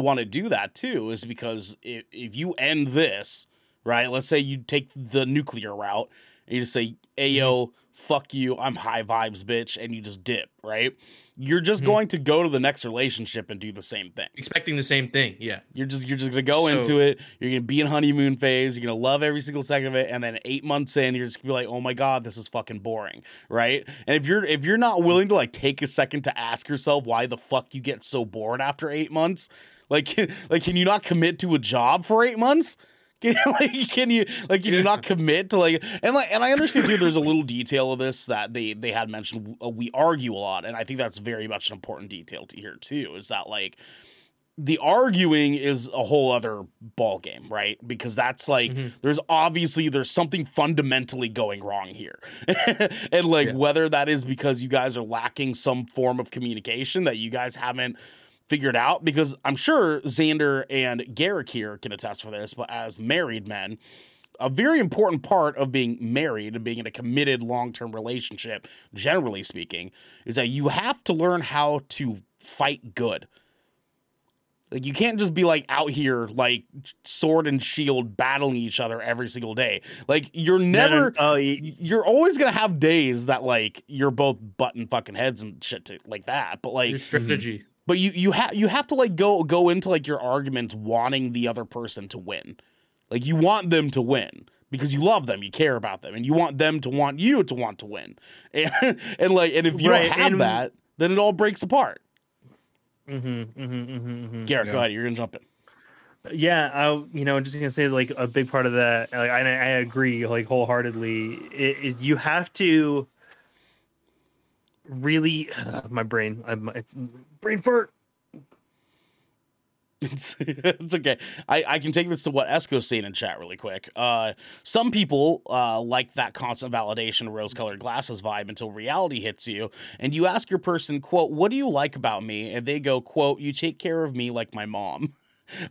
want to do that too is because if you end this, right? Let's say you take the nuclear route and you just say, "Ayo, fuck you, I'm high vibes, bitch," and you just dip, right? You're just going to go to the next relationship and do the same thing, expecting the same thing. Yeah, you're just gonna go into it. You're gonna be in honeymoon phase. You're gonna love every single second of it, and then 8 months in, you're just gonna be like, "Oh my god, this is fucking boring," right? And if you're not willing to like take a second to ask yourself why the fuck you get so bored after 8 months, like can you not commit to a job for 8 months? Can you not commit to and I understand too, there's a little detail of this that they had mentioned. We argue a lot, and I think that's very much an important detail to hear too, is that like the arguing is a whole other ball game, right? Because that's like there's something fundamentally going wrong here. And whether that is because you guys are lacking some form of communication that you guys haven't figured out, because I'm sure Xander and Garrick here can attest for this, but as married men, a very important part of being married and being in a committed long-term relationship, generally speaking, is that you have to learn how to fight good. Like, you can't just be like out here like sword and shield battling each other every single day. Like, you're you're always gonna have days that like you're both butting fucking heads and shit like that, but like your strategy. But you have to like go into like your arguments wanting the other person to win. Like, you want them to win because you love them, you care about them, and you want them to want you to want to win. And if you don't have that, then it all breaks apart. Garrett, go Yeah. ahead. You're gonna jump in. Yeah, I'm just gonna say like a big part of that. Like, I agree like wholeheartedly. You have to really my brain. It's brain fart. It's okay. I can take this to what Esco's saying in chat really quick. Some people like that constant validation, rose-colored glasses vibe until reality hits you, and you ask your person, quote, "What do you like about me?" And they go, quote, "You take care of me like my mom."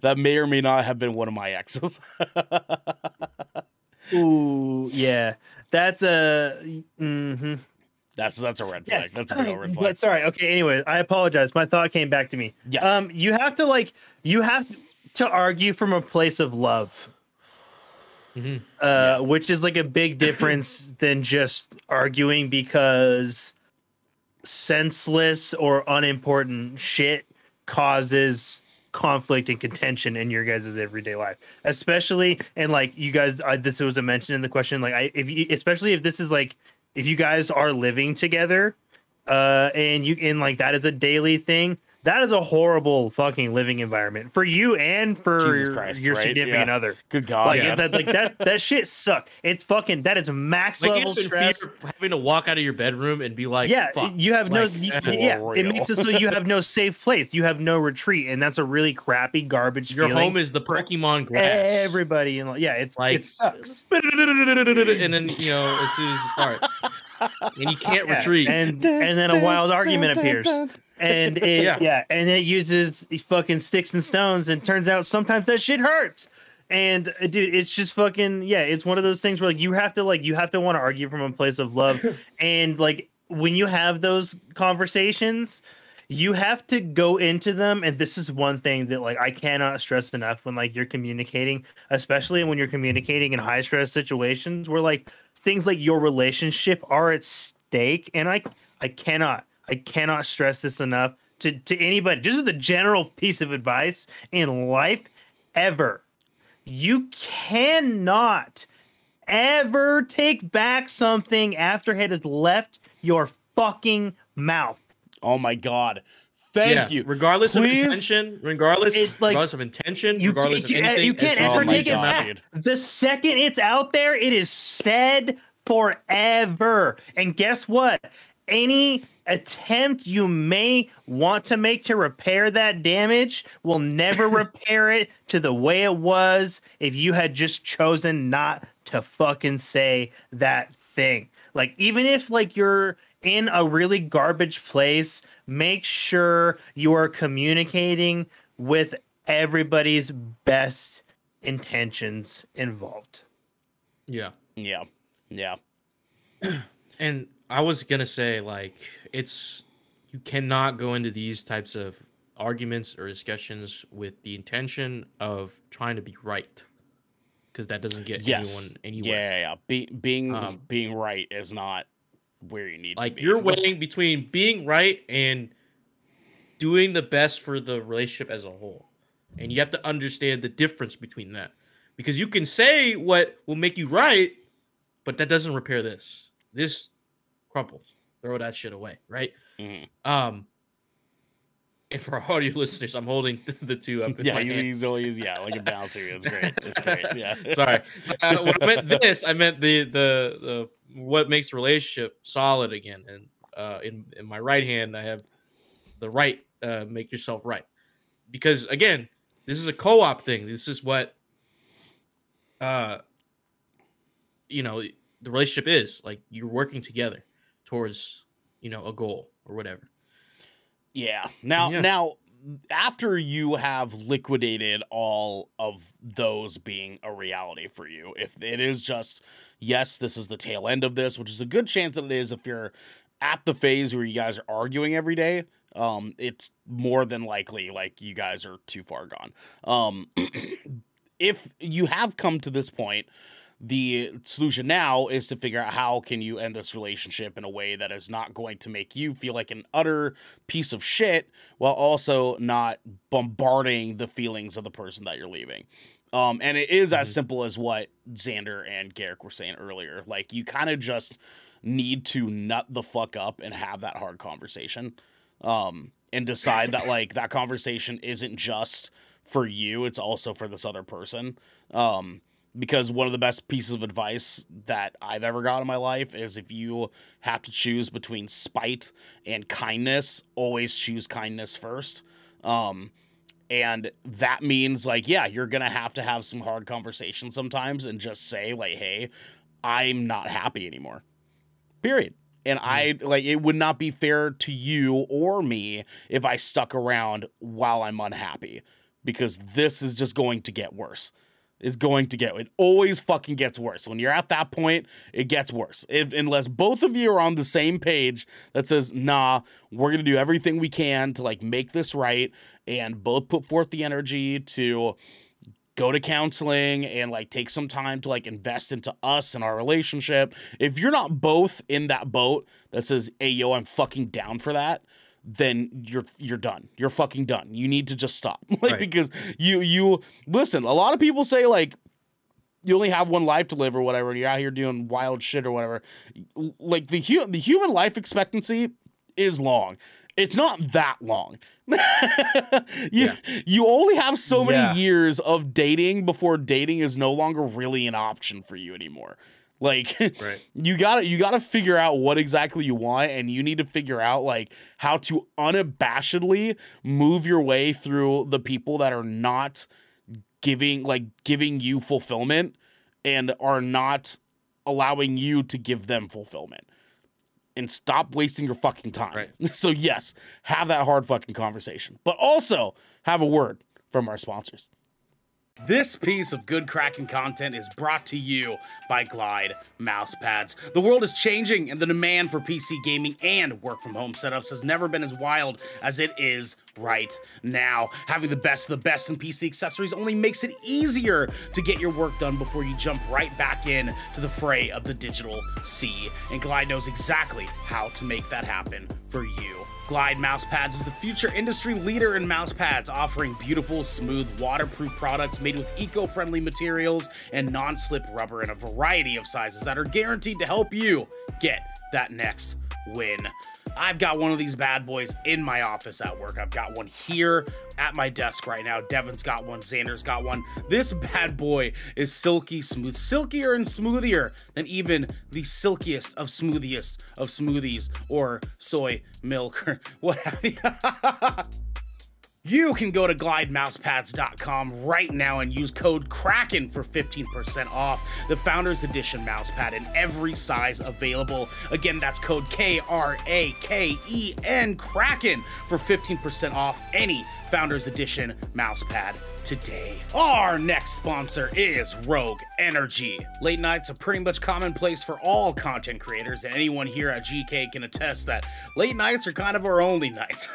That may or may not have been one of my exes. Ooh, yeah, that's a. That's a red Yes. flag. That's a big old red flag. But sorry. Okay. Anyway, I apologize. My thought came back to me. Yes. You have to argue from a place of love. Which is like a big difference than just arguing because senseless or unimportant shit causes conflict and contention in your guys' everyday life, especially and like you guys. This was a mention in the question. Like, especially if this is like. If you guys are living together, and like that is a daily thing, that is a horrible fucking living environment for you and for Jesus Christ, your right? significant Yeah. other. Good God. Like yeah. that shit sucks. It's fucking that is max Like, level you have stress. fear of having to walk out of your bedroom and be like, Yeah, fuck. you have no. Like, Yeah, for it real. makes it so you have no safe place. You have no retreat, and that's a really crappy garbage. Your feeling home is the for Pokemon grass. everybody, and yeah, it Like, sucks. and then, as soon as it starts, and you can't Yeah, retreat. and then a wild argument appears. And it Yeah. and it uses fucking sticks and stones, and turns out sometimes that shit hurts. And dude, it's just fucking it's one of those things where like you have to want to argue from a place of love, and like when you have those conversations, you have to go into them. And this is one thing that like I cannot stress enough when like you're communicating, especially when you're communicating in high stress situations where like things like your relationship are at stake. And I cannot stress this enough to anybody. Just as a general piece of advice in life, ever. You cannot ever take back something after it has left your fucking mouth. Oh my God. Thank you. Regardless Please? of intention, regardless of intention, regardless of anything. You can't as ever long as take it you're not- back. dude. The second it's out there, it is said forever. And guess what? Any attempt you may want to make to repair that damage will never repair it to the way it was if you had just chosen not to fucking say that thing. Like, even if like you're in a really garbage place, make sure you are communicating with everybody's best intentions involved. Yeah. Yeah. Yeah. And I was gonna say, like, you cannot go into these types of arguments or discussions with the intention of trying to be right, because that doesn't get anyone anywhere. Yeah. Being right is not where you need to Like, be. you're weighing between being right and doing the best for the relationship as a whole, and you have to understand the difference between that, because you can say what will make you right, but that doesn't repair this. This crumples. Throw that shit away, right? Mhm. And for our audio listeners, I'm holding the two up in Yeah, my he's hands. always like a bouncer. It's great. It's great. Yeah. Sorry. When I meant this, I meant the what makes a relationship solid again. And in my right hand, I have the right, make yourself right. Because again, this is a co-op thing. This is what the relationship is. Like, you're working together towards, a goal or whatever. Yeah. Now, after you have liquidated all of those being a reality for you, if it is just, yes, this is the tail end of this, which is a good chance that it is if you're at the phase where you guys are arguing every day, it's more than likely like you guys are too far gone. If you have come to this point, the solution now is to figure out how can you end this relationship in a way that is not going to make you feel like an utter piece of shit while also not bombarding the feelings of the person that you're leaving. And it is as simple as what Xander and Garrick were saying earlier. Like, you kind of just need to nut the fuck up and have that hard conversation. and decide that like that conversation isn't just for you, it's also for this other person. Because one of the best pieces of advice that I've ever got in my life is if you have to choose between spite and kindness, always choose kindness first. And that means like, yeah, you're going to have some hard conversations sometimes and just say like, hey, I'm not happy anymore. Period. And I like, it would not be fair to you or me if I stuck around while I'm unhappy, because this is just going to get worse. It always fucking gets worse. When you're at that point, it gets worse. Unless both of you are on the same page that says, nah, we're going to do everything we can to like make this right, and both put forth the energy to go to counseling and like take some time to like invest into us and our relationship. If you're not both in that boat that says, hey, yo, I'm fucking down for that, then you're done. You're fucking done. You need to just stop. Like, because you listen, a lot of people say like you only have one life to live or whatever, and you're out here doing wild shit or whatever. Like the human life expectancy is long. It's not that long. You only have so many years of dating before dating is no longer really an option for you anymore. Like, you gotta figure out what exactly you want, and you need to figure out like how to unabashedly move your way through the people that are not giving you fulfillment and are not allowing you to give them fulfillment. And stop wasting your fucking time. Right. So yes, have that hard fucking conversation, but also have a word from our sponsors. This piece of good Kraken content is brought to you by Glide mousepads. The world is changing, and the demand for PC gaming and work from home setups has never been as wild as it is right now. Having the best of the best in PC accessories only makes it easier to get your work done before you jump right back in to the fray of the digital sea. And Glide knows exactly how to make that happen for you. Glide Mousepads is the future industry leader in mousepads, offering beautiful, smooth, waterproof products made with eco-friendly materials and non-slip rubber in a variety of sizes that are guaranteed to help you get that next win. I've got one of these bad boys in my office at work. I've got one here at my desk right now. Devin's got one. Xander's got one. This bad boy is silky smooth, silkier and smoothier than even the silkiest of smoothies or soy milk or what have you. You can go to glidemousepads.com right now and use code Kraken for 15% off the Founders Edition mousepad in every size available. Again, that's code KRAKEN Kraken for 15% off any Founders Edition mousepad today. Our next sponsor is Rogue Energy. Late nights are pretty much commonplace for all content creators, and anyone here at GK can attest that late nights are kind of our only nights.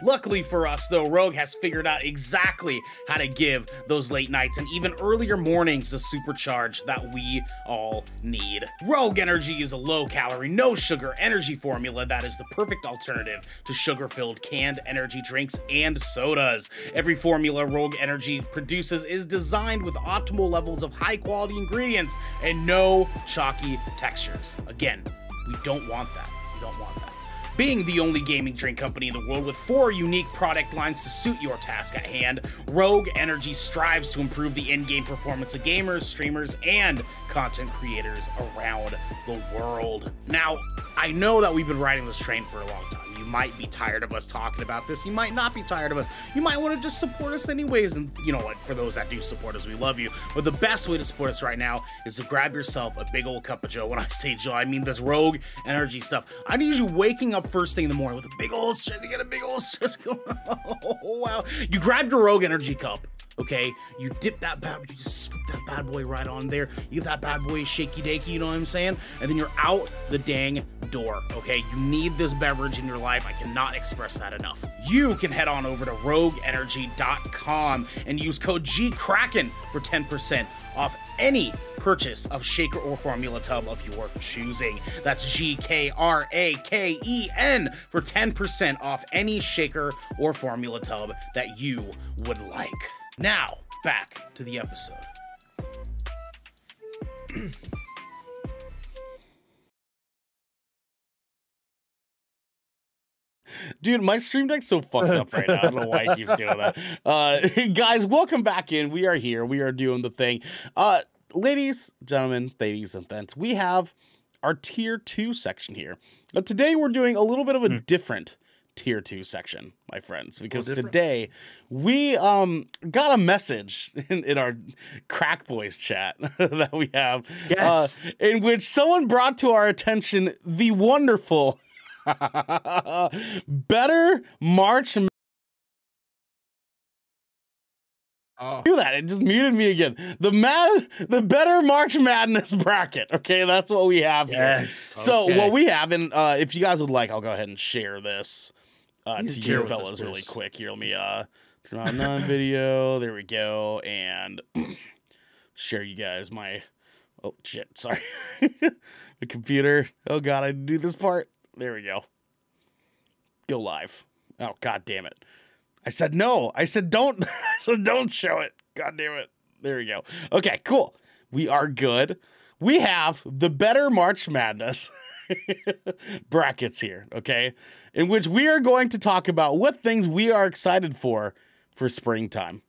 Luckily for us, though, Rogue has figured out exactly how to give those late nights and even earlier mornings the supercharge that we all need. Rogue Energy is a low-calorie, no-sugar energy formula that is the perfect alternative to sugar-filled canned energy drinks and sodas. Every formula Rogue Energy produces is designed with optimal levels of high-quality ingredients and no chalky textures. Again, we don't want that. We don't want that. Being the only gaming drink company in the world with 4 unique product lines to suit your task at hand, Rogue Energy strives to improve the in-game performance of gamers, streamers, and content creators around the world. Now, I know that we've been riding this train for a long time. You might be tired of us talking about this. You might not be tired of us. You might want to just support us anyways. And you know what? For those that do support us, we love you. But the best way to support us right now is to grab yourself a big old cup of Joe. When I say Joe, I mean this Rogue Energy stuff. I need you waking up first thing in the morning with a big old shit to get a big old shit going. Oh, wow. You grab your Rogue Energy cup. Okay, you dip that bad, you just scoop that bad boy right on there. You give that bad boy shaky dakey, you know what I'm saying? And then you're out the dang door. Okay, you need this beverage in your life. I cannot express that enough. You can head on over to rogueenergy.com and use code GKRAKEN for 10% off any purchase of shaker or formula tub of your choosing. That's GKRAKEN for 10% off any shaker or formula tub that you would like. Now, back to the episode. Dude, my stream deck's so fucked up right now. I don't know why he keeps doing that. Guys, welcome back in. We are here. We are doing the thing. Ladies, gentlemen, ladies, and thents, we have our tier 2 section here. Today we're doing a little bit of a different tier 2 section, my friends, because today we got a message in our Crack Boys chat that we have, in which someone brought to our attention the wonderful better March. Oh. Do that. It just muted me again. The better March Madness bracket. Okay, that's what we have here. So what we have, and if you guys would like, I'll go ahead and share this to you fellas really quick. Here, let me turn on non-video. There we go, and share you guys my. Oh shit! Sorry, the computer. Oh god, I didn't do this part. There we go. Go live. Oh god damn it. I said no. I said don't. I said don't show it. God damn it. There we go. Okay, cool. We are good. We have the better March Madness brackets here, okay? In which we are going to talk about what things we are excited for springtime.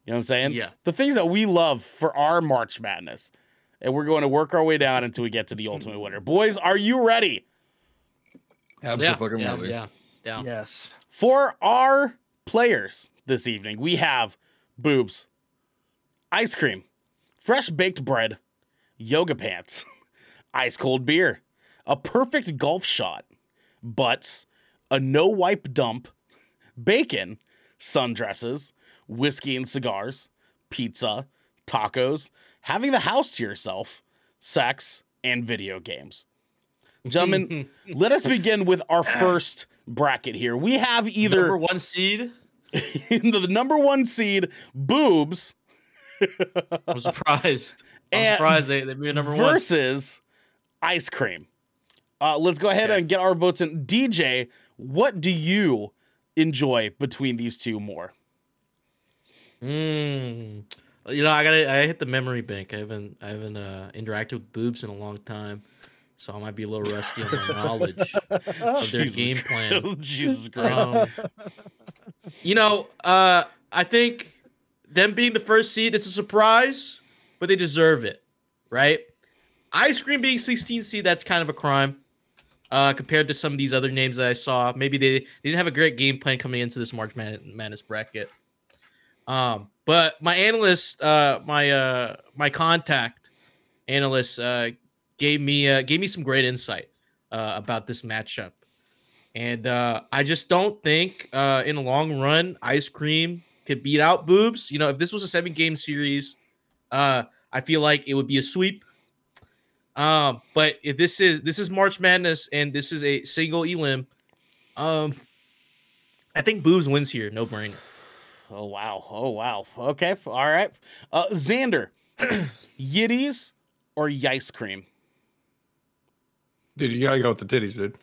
You know what I'm saying? Yeah. The things that we love for our March Madness. And we're going to work our way down until we get to the ultimate winner. Boys, are you ready? Absolutely. Yeah. Yes. For our players this evening, we have boobs, ice cream, fresh baked bread, yoga pants, ice cold beer, a perfect golf shot, butts, a no wipe dump, bacon, sundresses, whiskey and cigars, pizza, tacos, having the house to yourself, sex, and video games. Gentlemen, let us begin with our first bracket here. We have either number 1 seed. the number 1 seed, boobs. I'm surprised. I'm surprised they made number 1 versus ice cream. Let's go ahead and get our votes in. DJ, what do you enjoy between these two more? You know, I hit the memory bank. I haven't interacted with boobs in a long time. So I might be a little rusty on my knowledge of their game plan. Jesus Christ. You know, I think them being the first seed, it's a surprise, but they deserve it, right? Ice Cream being 16 seed, that's kind of a crime compared to some of these other names that I saw. Maybe they didn't have a great game plan coming into this March Madness bracket. But my analyst, my contact analyst, gave me some great insight about this matchup, and I just don't think in the long run Ice Cream could beat out boobs. You know, if this was a 7-game series, I feel like it would be a sweep. But if this is March Madness and this is a single elim, I think boobs wins here, no brainer. Oh wow. Okay, all right. Xander, Yitties or Yice Cream? Dude, you gotta go with the titties, dude.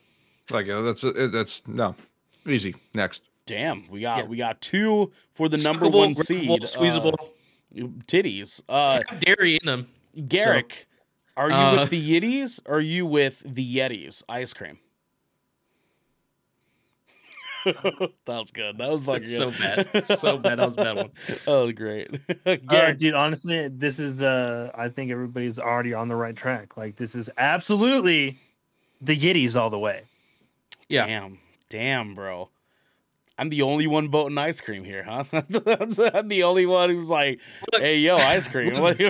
Like that's no easy. Next. Damn, we got 2 for the number 1 seed. Squeezable titties. dairy in them. Garrick, are you with the Yitties or are you with the Yetis? Ice Cream. That was good. That was fucking good. So bad. It's so bad. That was a bad one. That was great. Dude, honestly, this is I think everybody's already on the right track. Like, this is absolutely the Yitties all the way. Yeah. Damn, bro. I'm the only one voting Ice Cream here, huh? I'm the only one who's like, "Hey, yo, Ice Cream." What you?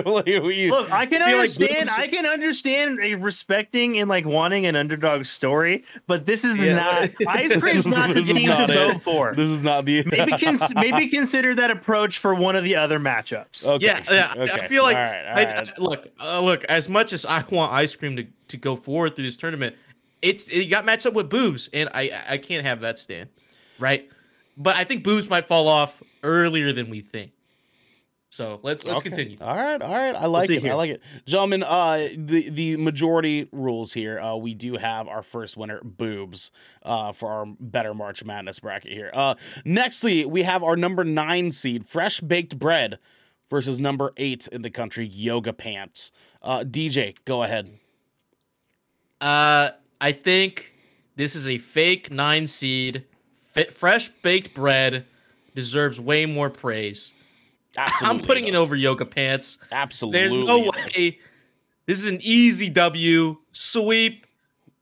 Look, I can understand. Like I can understand respecting and like wanting an underdog story, but this is not Ice Cream's not the team to vote for. This is not the. maybe consider that approach for one of the other matchups. Okay. Yeah. Okay. I feel like all right. look. As much as I want Ice Cream to go forward through this tournament, it got matched up with boobs, and I can't have that stand, right? But I think boobs might fall off earlier than we think. So let's continue. All right. I like it. Gentlemen, the majority rules here. We do have our first winner, boobs, for our better March Madness bracket here. Nextly, we have our number 9 seed, Fresh Baked Bread, versus number 8 in the country, Yoga Pants. DJ, go ahead. I think this is a fake 9 seed Fresh baked bread deserves way more praise. Absolutely, I'm putting it does. over yoga pants. Absolutely, There's no it does. way. This is an easy W. Sweep.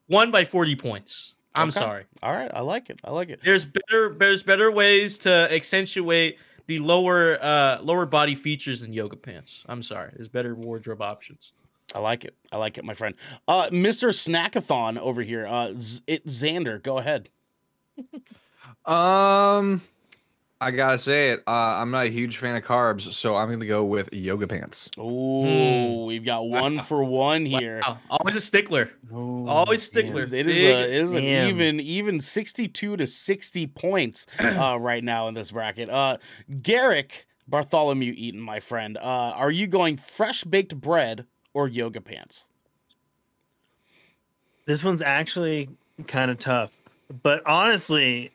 Won by 40 points. I'm Okay. sorry. All right, I like it. I like it. There's better ways to accentuate the lower body features in yoga pants. I'm sorry. There's better wardrobe options. I like it. I like it, my friend. Mr. Snackathon over here. It's Xander. Go ahead. I gotta say it. I'm not a huge fan of carbs, so I'm gonna go with yoga pants. Oh, we've got 1 for 1 here. Wow. Always a stickler. Oh, Always stickler. It is an Damn. even 62 to 60 points right now in this bracket. Garrick Bartholomew Eaton, my friend. Are you going fresh baked bread or yoga pants? This one's actually kind of tough, but honestly,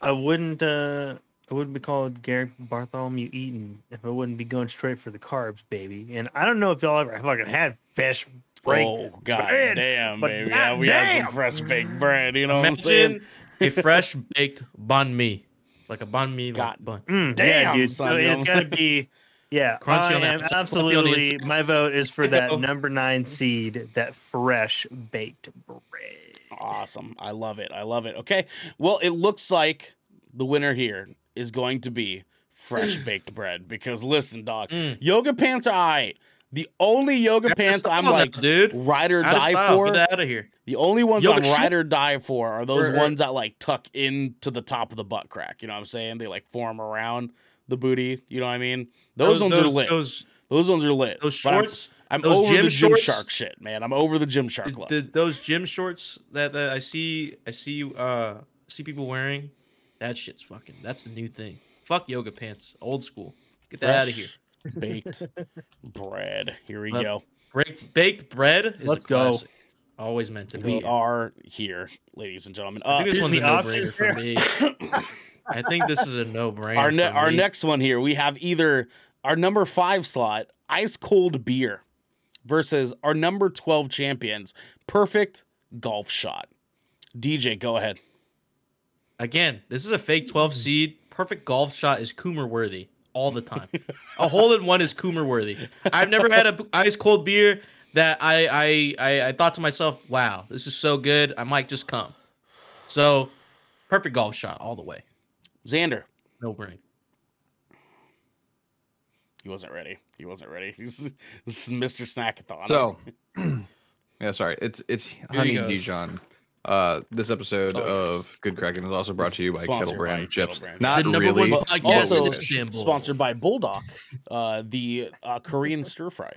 I wouldn't be called Garrett Bartholomew Eaton if I wouldn't be going straight for the carbs, baby. And I don't know if y'all ever fucking had fresh bread. Oh, god bread, damn, but baby. Yeah, we had some goddamn. fresh baked bread, you know what I'm saying? Imagine a fresh baked banh mi. Like a banh mi God. bun. Yeah, Damn, dude. son, So you know it's what I'm gotta be. Yeah, Crunchy I on the am outside, fluffy on the absolutely. inside. My vote is for There you that go. number 9 seed, that fresh baked bread. Awesome. I love it. I love it. Okay. Well, it looks like the winner here is going to be fresh baked bread because listen, dog, yoga pants are all right. The only yoga pants I'm like dude. ride or Out of die style. for, Get out of here. the only ones Yoga I'm shit. ride or die for are those Or- ones that like tuck into the top of the butt crack. You know what I'm saying? They like form around the booty. You know what I mean? Those ones are lit. Those ones are lit. Those But I'm- shorts. I'm those over gym the gym shorts- shark shit, man. I'm over the gym shark look. Those gym shorts that I see people wearing, that shit's fucking. That's the new thing. Fuck yoga pants, old school. Get that out of here. Fresh baked bread. Here we Let- go. Baked bread is Let's a go. classic. Always meant to be. We are here, ladies and gentlemen. I think this Here's one's a the no-brainer options for me. I think this is a no-brainer. our for me. next one here, we have either our number 5 slot, ice cold beer, versus our number 12 champions, perfect golf shot. DJ, go ahead. Again, this is a fake 12 seed. Perfect golf shot is Coomer worthy all the time. A hole in one is Coomer worthy. I've never had a ice cold beer that I thought to myself, wow, this is so good. I might just come. So, perfect golf shot all the way. Xander. No brain. He wasn't ready. This is Mr. Snackathon. So, yeah, sorry. It's he Honey goes. Dijon. This episode of Good Kraken is also brought to you by Sponsored Kettle Brand by chips. Kettle Brand. Not The number really. one podcast also in Istanbul. sponsored by Bulldog, the Korean stir fry.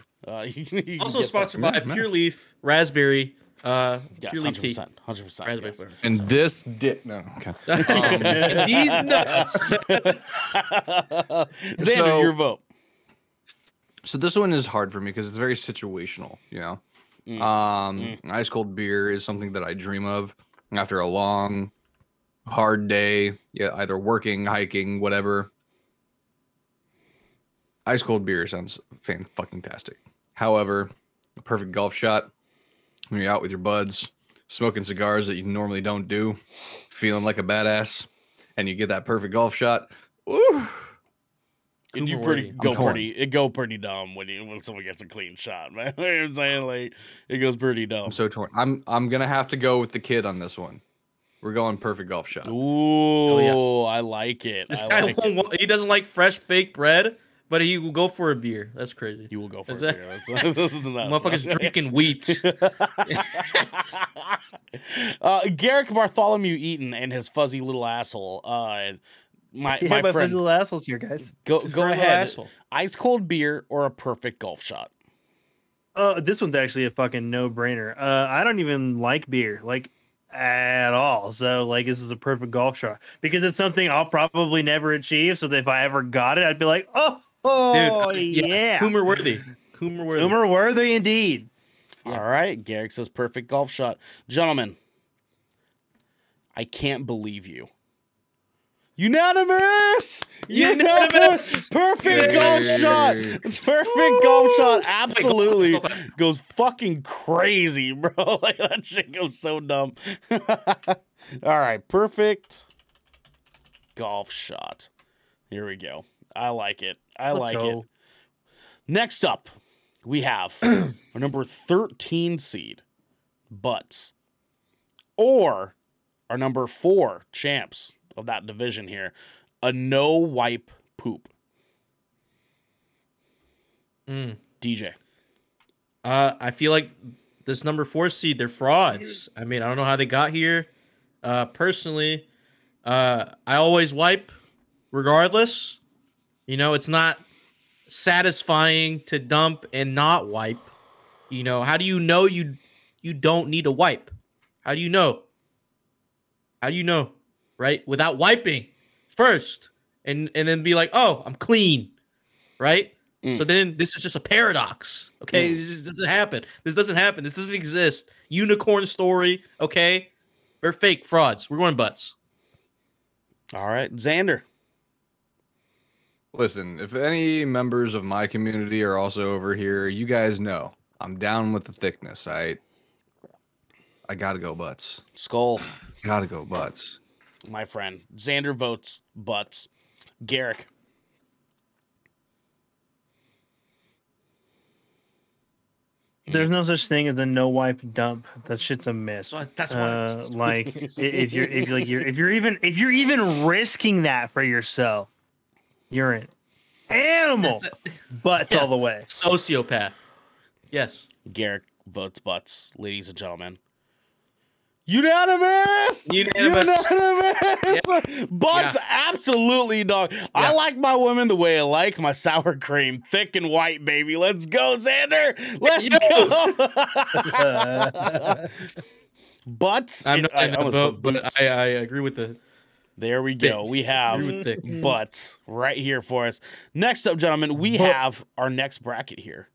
You can Also get sponsored that. by Yeah, Pure Leaf Raspberry. that. Yes, Pure Leaf tea. 100%. 100%. Raspberry Yes. flavor. And this dip. No. Okay. These nuts. Xander, So- your vote. So this one is hard for me because it's very situational, you know. Ice cold beer is something that I dream of after a long, hard day. Yeah, either working, hiking, whatever. Ice cold beer sounds fan-fucking-tastic. However, a perfect golf shot when you're out with your buds, smoking cigars that you normally don't do, feeling like a badass, and you get that perfect golf shot. Woo! And you Coomer pretty worthy. go I'm torn. pretty dumb when someone gets a clean shot, man. You know what I'm saying? Like it goes pretty dumb. I'm so torn. I'm gonna have to go with the kid on this one. We're going perfect golf shot. Ooh, yeah. I like it. This I guy like it. he doesn't like fresh baked bread, but he will go for a beer. That's crazy. You will go for Is it. that- That's nuts. Motherfuckers drinking wheat. Garrick Bartholomew Eaton and his fuzzy little asshole. My Yeah, my friend, little assholes here, guys. go Furry little ahead. asshole. Ice cold beer or a perfect golf shot. This one's actually a fucking no-brainer. I don't even like beer, like at all. So like this is a perfect golf shot because it's something I'll probably never achieve. So that if I ever got it, I'd be like, oh, yeah. Coomer worthy. Coomer worthy. Boomer worthy indeed. All right, Garrick says perfect golf shot. Gentlemen, I can't believe you. Unanimous! Unanimous! Perfect golf shot! It's perfect golf shot. Absolutely goes fucking crazy, bro. Like that shit goes so dumb. All right, perfect golf shot. Here we go. I like it. I Let's like go. it. Next up, we have our number 13 seed, Butts, or our number 4 champs of that division here, a no wipe poop. DJ. I feel like this number 4 seed, they're frauds. I mean, I don't know how they got here. Personally, I always wipe regardless. You know, it's not satisfying to dump and not wipe. You know, how do you know you don't need a wipe? How do you know? How do you know? Right? Without wiping first and then be like, "Oh, I'm clean." Right? So then this is just a paradox. Okay? This just doesn't happen. This doesn't happen. This doesn't exist. Unicorn story, okay? They're fake frauds. We're going butts. All right, Xander. Listen, if any members of my community are also over here, you guys know I'm down with the thickness. I gotta go butts. Skull, Gotta go butts. my friend. Xander votes Butts. Garrick. There's no such thing as a no wipe dump. That shit's a myth. That's why. Like if you're even risking that for yourself, you're an animal. Butts all the way. Sociopath. Yes. Garrick votes Butts, ladies and gentlemen. Unanimous! Unanimous. Butts, absolutely, dog. I like my women the way I like my sour cream, thick and white, baby. Let's go, Xander. Let's go. Butts. I'm not in the boat, but I agree with the. There we go. We have Butts right here for us. Next up, gentlemen, we have our next bracket here.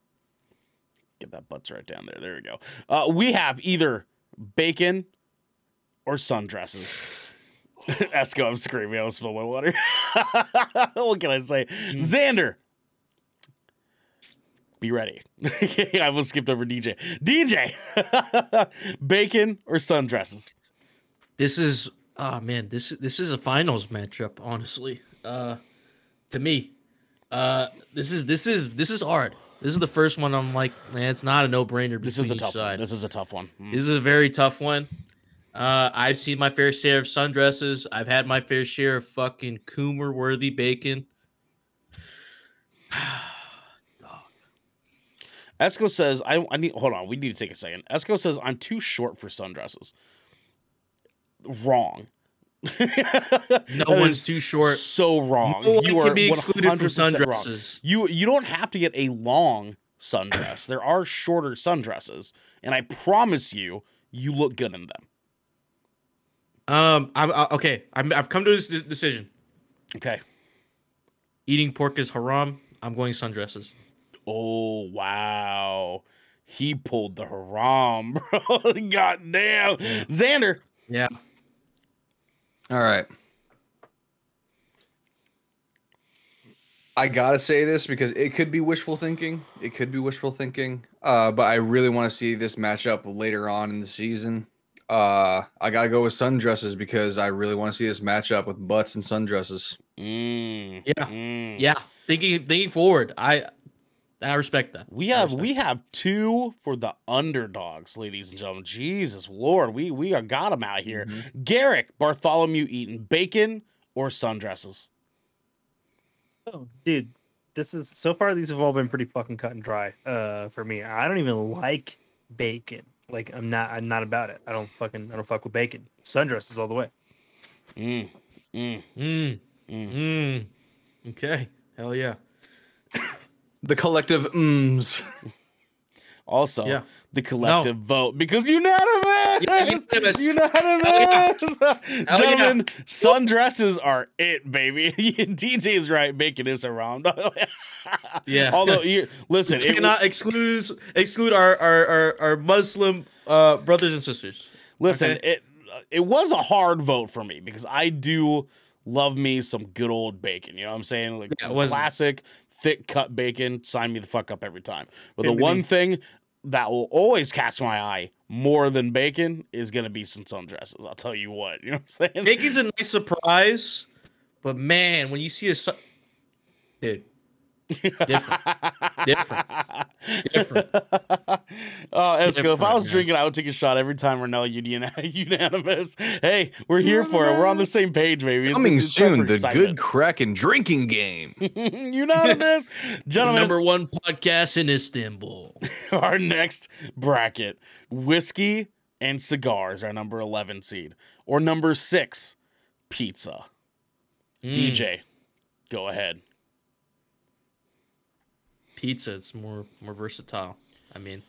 Get that Butts right down there. There we go. We have either bacon or sundresses. Esco, I'm screaming. I will spill my water. What can I say? Xander, be ready. I almost skipped over DJ. DJ, bacon or sundresses? This is man, this is a finals matchup, honestly. To me. This is hard. This is the first one I'm like, man, it's not a no-brainer. This is a tough one. This is a tough one. This is a very tough one. I've seen my fair share of sundresses. I've had my fair share of fucking Coomer-worthy bacon. Esco says, I need, hold on, we need to take a second. Esco says, I'm too short for sundresses. Wrong. No one's too short. So wrong. No one You can are be excluded from 100% wrong. sundresses. You don't have to get a long sundress. There are shorter sundresses, and I promise you, you look good in them. I've come to this decision. Okay. Eating pork is haram. I'm going sundresses. Oh, wow. He pulled the haram, bro. God damn. Xander. Yeah. All right. I gotta say this because it could be wishful thinking. It could be wishful thinking. But I really want to see this matchup later on in the season. I gotta go with sundresses because I really want to see this matchup with butts and sundresses. Yeah. Thinking forward. I respect that. We have two for the underdogs, ladies and gentlemen. Jesus Lord, we got them out here. Garrick Bartholomew Eaton, bacon or sundresses? Oh, dude, this is so far. These have all been pretty fucking cut and dry. For me, I don't even like bacon. Like I'm not about it. I don't fuck with bacon. Sundresses all the way. Okay. Hell yeah. The collective mms. Also, the collective vote because unanimous. Unanimous. Gentlemen, sundresses are it, baby. DJ is right. Bacon is around. Yeah. Although, listen, we cannot exclude our Muslim brothers and sisters. Listen, okay? it was a hard vote for me because I do love me some good old bacon. You know what I'm saying? Like some classic thick cut bacon. Sign me the fuck up every time. But the one thing that will always catch my eye more than bacon is going to be some sundresses. I'll tell you what. You know what I'm saying? Bacon's a nice surprise, But man, when you see dude, different, different, different. Oh, Esco, if I Different, was man. drinking, I would take a shot every time Renell unanimous. Hey, we're here for it. We're on the same page, baby. Coming It's time soon, for the good excitement. Kraken drinking game. Unanimous. Gentlemen, #1 podcast in Istanbul. our next bracket, whiskey and cigars, our number 11 seed. Or number 6, pizza. DJ, go ahead. Pizza, it's more versatile. I mean,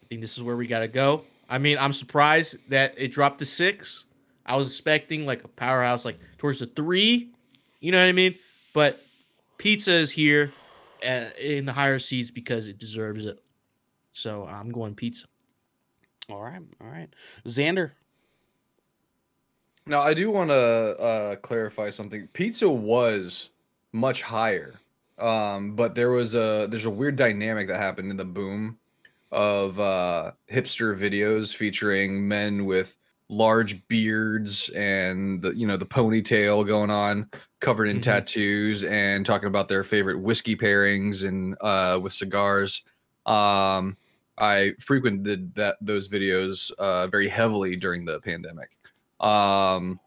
I think this is where we gotta go. I mean, I'm surprised that it dropped to 6. I was expecting like a powerhouse, like towards the 3. You know what I mean? But pizza is here in the higher seeds because it deserves it. So I'm going pizza. All right. Xander. Now, I do want to clarify something. Pizza was much higher, but there's a weird dynamic that happened in the boom of hipster videos featuring men with large beards and the ponytail going on, covered in tattoos, and talking about their favorite whiskey pairings and with cigars. I frequented those videos very heavily during the pandemic. And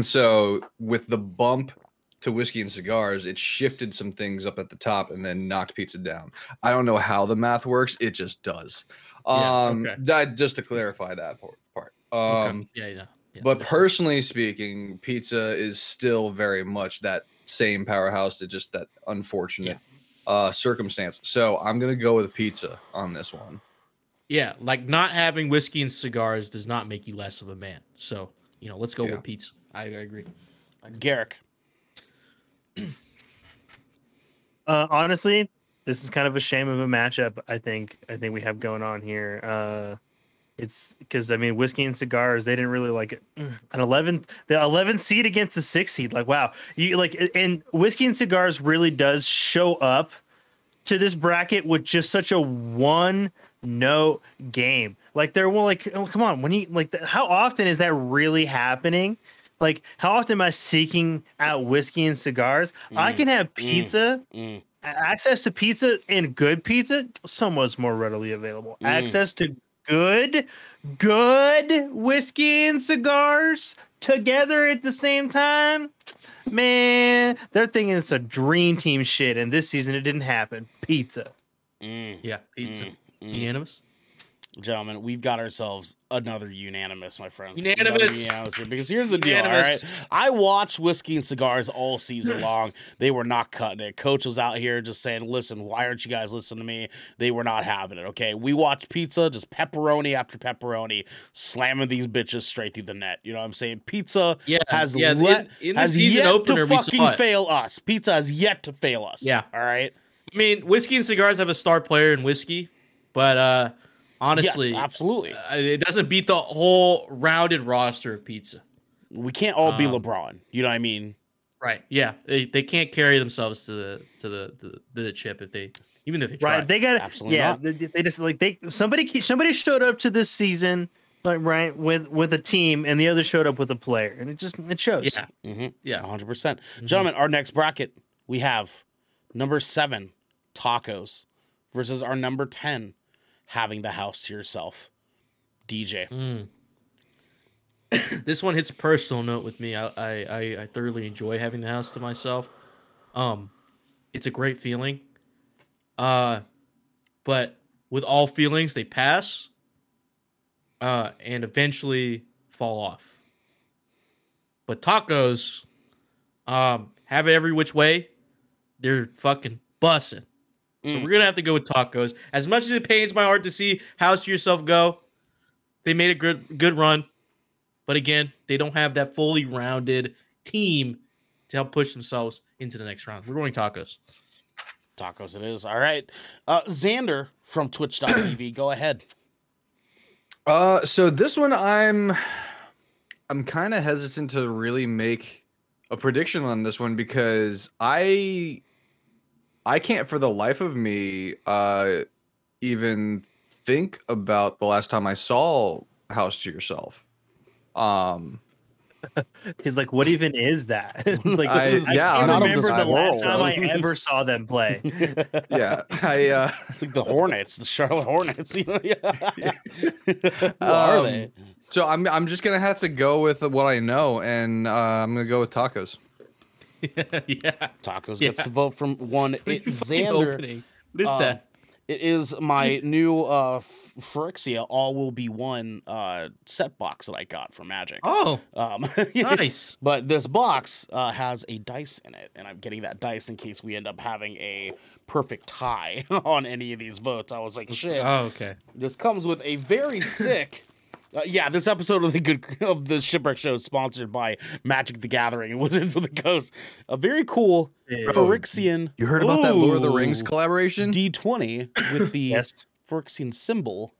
so with the bump to whiskey and cigars, it shifted some things up at the top and then knocked pizza down. I don't know how the math works. It just does. Okay. That just to clarify that part. Okay. Yeah. But personally speaking, pizza is still very much that same powerhouse to just that unfortunate circumstance. So I'm going to go with pizza on this one. Yeah, like not having whiskey and cigars does not make you less of a man. So, let's go with pizza. I agree. Garrick. Honestly, this is kind of a shame of a matchup. I think we have going on here. It's because whiskey and cigars, they didn't really like it. An 11th seed against the 6th seed. Like, wow, and whiskey and cigars really does show up to this bracket with just such a one-note game. Like they're come on, how often is that really happening? Like, how often am I seeking out whiskey and cigars? I can have pizza, access to pizza and good pizza, somewhat more readily available. Access to good whiskey and cigars together at the same time. Man, they're thinking it's a dream team shit, and this season it didn't happen. Pizza. Yeah, pizza. Unanimous? Gentlemen, we've got ourselves another unanimous, my friends. Unanimous. Here, because here's the deal, all right? I watched whiskey and cigars all season long. They were not cutting it. Coach was out here just saying, listen, why aren't you guys listening to me? They were not having it, okay? We watched pizza, just pepperoni after pepperoni, slamming these bitches straight through the net. You know what I'm saying? Pizza has in the season yet opener, to we fucking saw it. fail us. Pizza has yet to fail us. Yeah. All right? I mean, whiskey and cigars have a star player in whiskey, but honestly, yes, absolutely. It doesn't beat the whole rounded roster of pizza. We can't all be LeBron. You know what I mean? Right. Yeah. They can't carry themselves to the chip if they try. Right. They got absolutely yeah. not. They just somebody showed up to this season with a team, and the other showed up with a player, and it shows. Yeah. Mm-hmm. Yeah. 100%. Gentlemen, our next bracket, we have number 7, tacos, versus our number 10, having the house to yourself. DJ. This one hits a personal note with me. I thoroughly enjoy having the house to myself. It's a great feeling. But with all feelings, they pass. And eventually fall off. But tacos, have it every which way. They're fucking bussin'. So we're gonna have to go with tacos. As much as it pains my heart to see House to Yourself go, they made a good run. But again, they don't have that fully rounded team to help push themselves into the next round. We're going tacos. Tacos it is. All right. Xander from twitch.tv, go ahead. So this one I'm kind of hesitant to really make a prediction on this one because I can't for the life of me even think about the last time I saw House to Yourself. He's like, what even is that? Like, I- I yeah, can't not of remember this the last world. time I ever saw them play. Yeah, It's like the Hornets, the Charlotte Hornets. You know? Yeah. Who are Um, they? So I'm just gonna have to go with what I know, and I'm gonna go with tacos. Yeah. Tacos Yeah. gets the vote from one. What are you fucking Xander. opening? What is um, that? It is my new Phyrexia All Will Be One set box that I got from Magic. Oh, Yeah. nice. But this box has a dice in it, and I'm getting that dice in case we end up having a perfect tie on any of these votes. I was like, shit. Oh, okay. This comes with a very sick. Yeah, this episode of the Shipwreck Show is sponsored by Magic the Gathering and Wizards of the Coast. A very cool Yeah. Phyrexian. You heard about that Lord of the Rings Ooh. collaboration? D20 with the Yes. Phyrexian symbol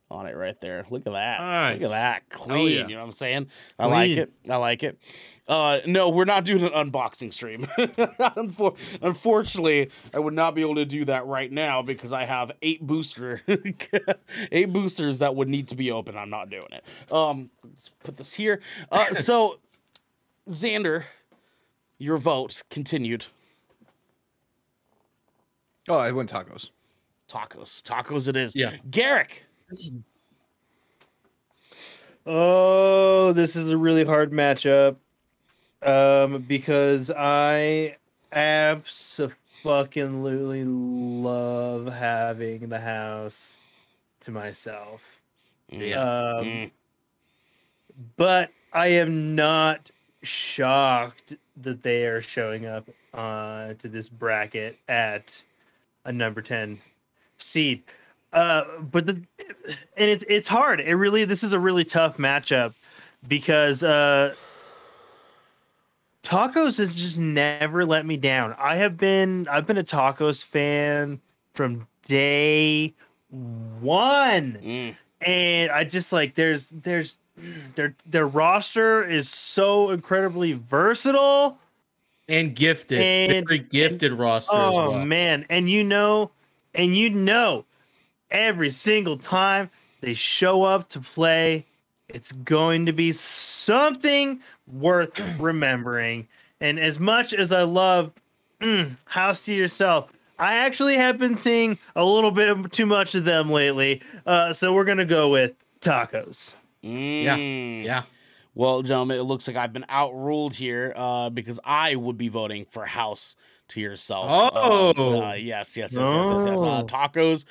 on it right there. Look at that. Nice. Look at that. Clean. yeah. You know what I'm saying? I like it. I like it. No, we're not doing an unboxing stream. Unfortunately, I would not be able to do that right now because I have 8 boosters that would need to be open. I'm not doing it. Let's put this here. So, Xander, your vote continued. Oh, I went tacos. Tacos it is. Yeah. Garrick. Oh, this is a really hard matchup. Because I absolutely love having the house to myself. Yeah. But I am not shocked that they are showing up to this bracket at a number 10 seed. But it's hard. This is a really tough matchup because Tacos has just never let me down. I've been a Tacos fan from day one. And I just like their roster is so incredibly versatile And gifted. And- Very gifted roster as Oh well. man, and every single time they show up to play, it's going to be something worth remembering. And as much as I love House to Yourself, I actually have been seeing a little bit too much of them lately. So we're gonna go with Tacos. Yeah. Well, gentlemen, it looks like I've been outruled here because I would be voting for House to Yourself. Oh. Yes. Oh. Tacos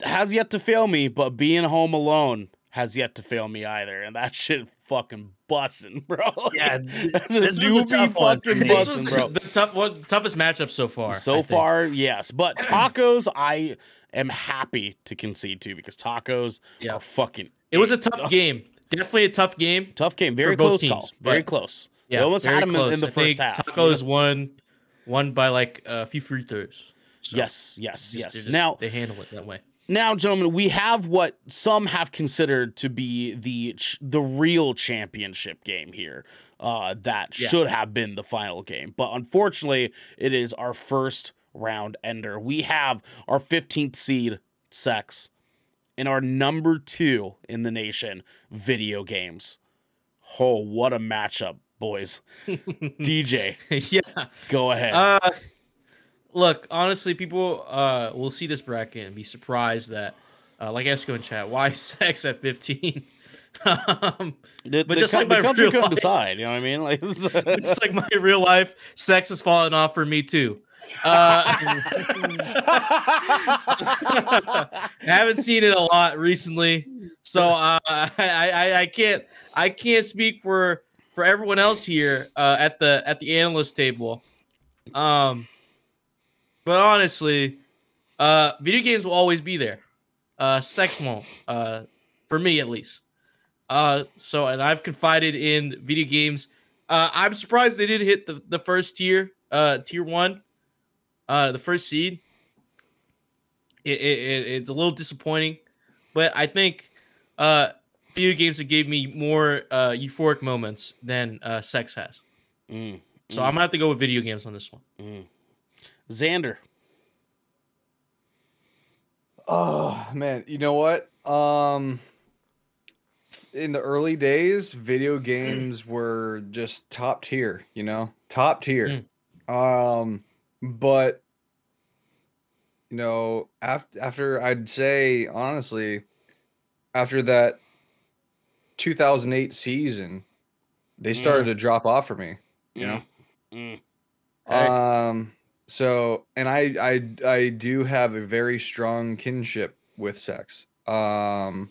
has yet to fail me, but being home alone has yet to fail me either, and that shit fucking bussin', bro. Yeah, this was a do be tough one for fucking me. This bussin', was bro. the toughest matchup so far. I So think. far, yes, but Tacos, I am happy to concede to because Tacos Yeah. are fucking. It was a tough game. Definitely a tough game. Tough game, very for both close teams, call, very but- close. Yeah, They almost very had him close. in the I think first half. Tacos won by like a few free throws. So Yes. they handle it that way. Now, gentlemen, we have what some have considered to be the real championship game here. That should have been the final game, but unfortunately, it is our first round ender. We have our 15th seed, Sex, and our number 2 in the nation, Video Games. Oh, what a matchup, boys! DJ, Yeah. go ahead. Look, honestly, people will see this bracket and be surprised that, like Esco in chat, why Sex at 15? But just like the my country real couldn't life- decide. You know what I mean? Like, Just like my real life, Sex has fallen off for me too. I haven't seen it a lot recently, so I can't speak for everyone else here at the analyst table. But honestly, video games will always be there. Sex won't, for me at least. So, and I've confided in video games. I'm surprised they didn't hit the first tier, tier 1, the first seed. It's a little disappointing, but I think video games have gave me more euphoric moments than Sex has. So I'm gonna have to go with video games on this one. Xander. Oh man, you know what? in the early days, video games were just top tier, top tier. But after I'd say honestly, after that 2008 season, they started to drop off for me, Okay. So, and I do have a very strong kinship with sex. Love.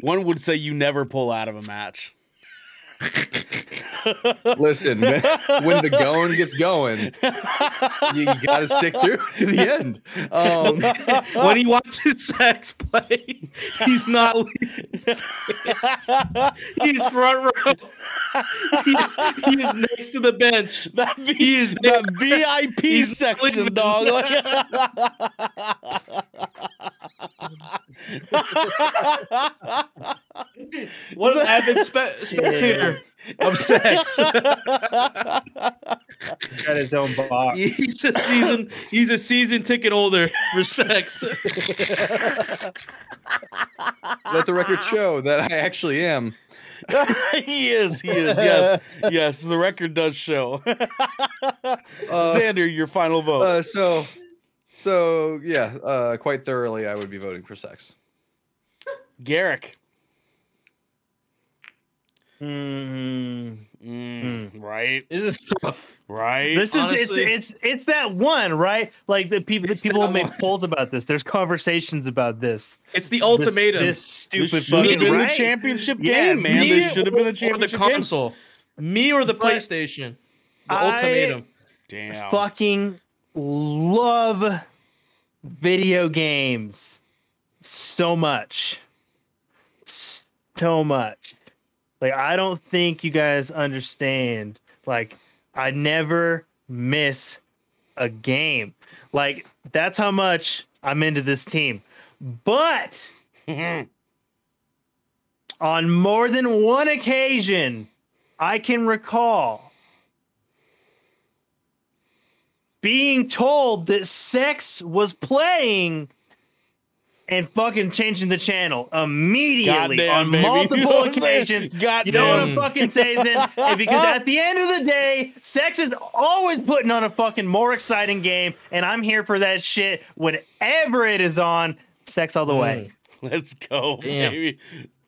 One would say you never pull out of a match. Listen, when the going gets going, you got to stick through to the end. When he watches sex play, he's not leaving. He's front row. He is next to the bench. He is that VIP section, dog. What an avid spectator of sex. Got his own box. He's a season ticket holder for sex. Let the record show that I actually am. He is. Yes, the record does show. Xander, your final vote. So yeah, quite thoroughly, I would be voting for sex. Garrick. Mm-hmm. Right. This is tough. Right. This is it's that one, right? Like the people make polls about this. There's conversations about this. It's the ultimatum. This stupid This should have fucking been right? the championship Yeah, game, man. This should have been the championship the game. console. Me or the PlayStation. The ultimatum. Damn. Fucking love video games so much. So much. Like, I don't think you guys understand. Like, I never miss a game. Like, that's how much I'm into this team. But on more than one occasion, I can recall being told that Sex was playing and fucking changing the channel immediately. Goddamn, on baby. multiple You know what I'm saying? occasions. Goddamn. You know what I'm fucking saying? And because at the end of the day, Sex is always putting on a fucking more exciting game, and I'm here for that shit whenever it is on. Sex all the way. Let's go, Damn. baby.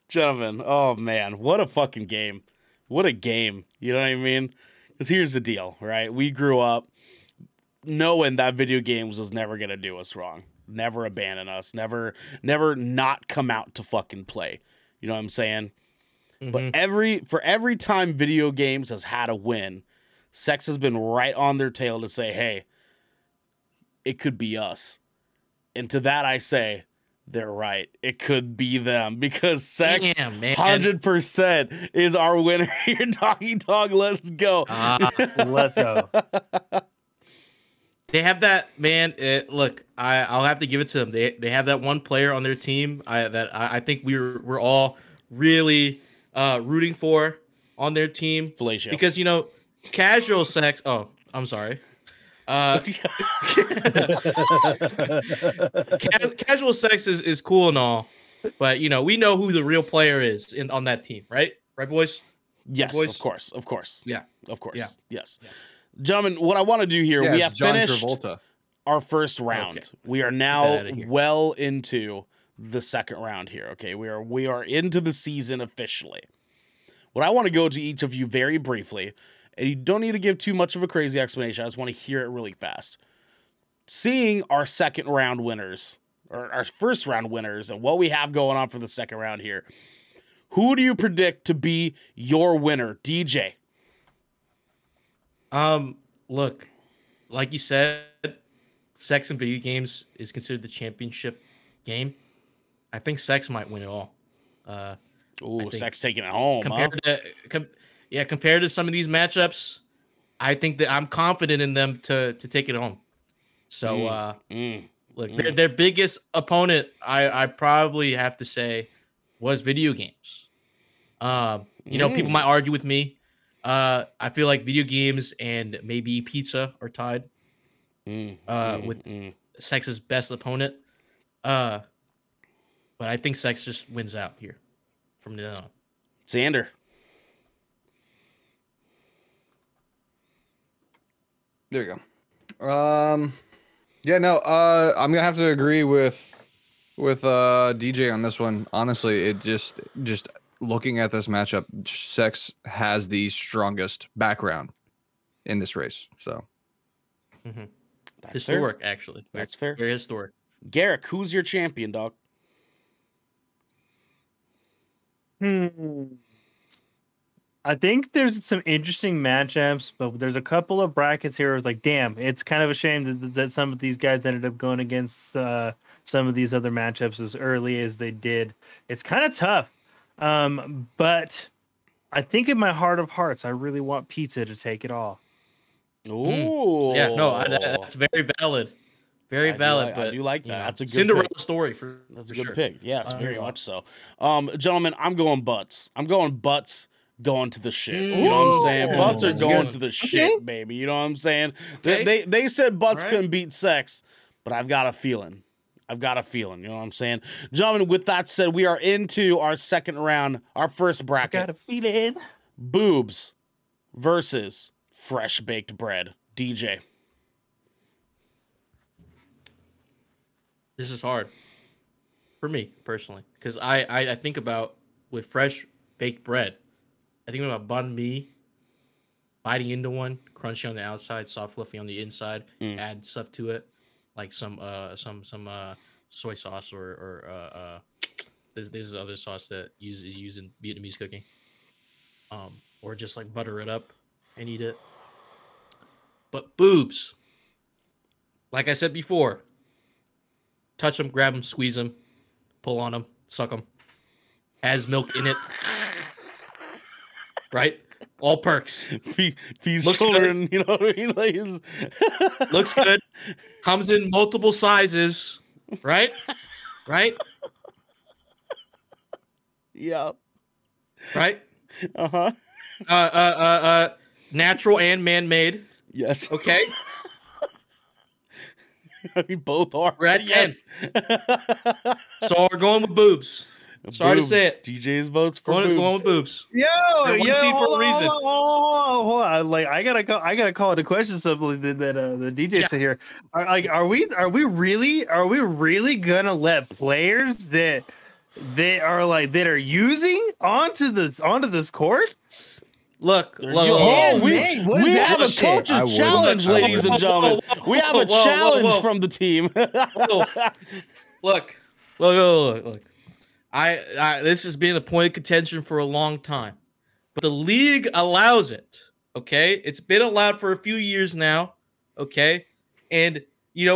Gentlemen, oh man, what a fucking game. What a game. You know what I mean? Because here's the deal, right? We grew up knowing that video games was never going to do us wrong. Never abandon us. Never not come out to fucking play. You know what I'm saying? But for every time video games has had a win, Sex has been right on their tail to say, hey, it could be us. And to that I say, they're right. It could be them because Sex 100% is our winner here. Doggy dog, let's go. Let's go. They have that, man. Look, I'll have to give it to them. They have that one player on their team that I think we're all really rooting for on their team. Fellatio. Because, casual sex. Oh, I'm sorry. Casual sex is cool and all, but we know who the real player is on that team, right? Right, boys? Yes, boys? of course. Yeah. Of course. Yeah. Yes. Gentlemen, what I want to do here, we have John finished Travolta. our first round. Okay. We are that now outta here. well into the second round here. Okay, we are into the season officially. What I want to go to each of you very briefly, and you don't need to give too much of a crazy explanation. I just want to hear it really fast. Seeing our second round winners, or our first round winners, and what we have going on for the second round here, who do you predict to be your winner, DJ? Look, like you said, Sex in video games is considered the championship game. I think Sex might win it all. Ooh, Sex taking it home, Compared to some of these matchups, I think that I'm confident in them to take it home. So, look, their biggest opponent, I probably have to say, was video games. People might argue with me. I feel like video games and maybe pizza are tied with Sex's best opponent. But I think sex just wins out here from then on. Xander. There you go. Yeah, no, I'm gonna have to agree with DJ on this one. Honestly, it just looking at this matchup, sex has the strongest background in this race. So That's Historic, fair. actually. That's fair. Very historic. Garrick, who's your champion, dog? I think there's some interesting matchups, but there's a couple of brackets here. Where it's like, damn, it's kind of a shame that some of these guys ended up going against some of these other matchups as early as they did. It's kind of tough, but I think in my heart of hearts, I really want Pizza to take it all. Ooh. Yeah, no, that's very valid. Very valid. But I do like that. you know, That's a good Cinderella pick. story for That's a for good sure. pick. Yes, very Yeah. much so. Gentlemen, I'm going butts. I'm going butts going to the shit. You know what I'm saying? Ooh. Butts are That's going good. to the shit, baby. You know what I'm saying? Okay. They said butts All right. couldn't beat sex, but I've got a feeling. You know what I'm saying? Gentlemen, with that said, we are into our second round, our first I bracket. got a feeling. Boobs versus fresh baked bread. DJ. This is hard for me personally because I think about with fresh baked bread. I think about banh mi, biting into one, crunchy on the outside, soft fluffy on the inside. Add stuff to it, like some soy sauce or this is other sauce that is used in Vietnamese cooking. Or just like butter it up and eat it. But boobs, like I said before, touch them, grab them, squeeze them, pull on them, suck them. Has milk in it, right? All perks. Peace, Looks children. You know what I mean? Like, it's- Looks good. Comes in multiple sizes, right? Right? yeah. Right? Uh-huh. Natural and man-made. Yes. Okay. I mean, both are. We're at yes. So we're going with boobs. Sorry to say it. DJ's votes for Going boobs. with boobs. Yo, They're one yo, seed for a hold on, reason. hold on. Like I gotta call it a question. Something that the DJ Yeah. said here. Are we really gonna let players that are using onto this court? Look, Oh, Man, we man, what we is have that a shit? coach's I wouldn't- challenge, I ladies and wouldn't. gentlemen. We have a Whoa, whoa, challenge whoa. from the team. Look. This has been a point of contention for a long time, but the league allows it. Okay, it's been allowed for a few years now. Okay, and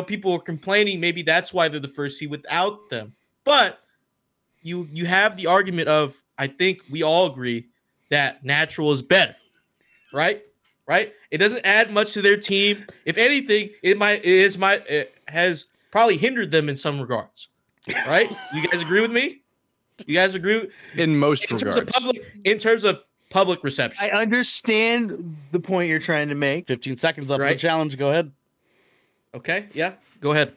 people are complaining. Maybe that's why they're the first seed without them. But you have the argument of, I think we all agree that natural is better, right? Right? It doesn't add much to their team. If anything, it has probably hindered them in some regards. Right? You guys agree with me? You guys agree? in most In terms regards, of public reception. I understand the point you're trying to make. 15 seconds up to the Right. challenge. Go ahead. Okay, yeah, go ahead.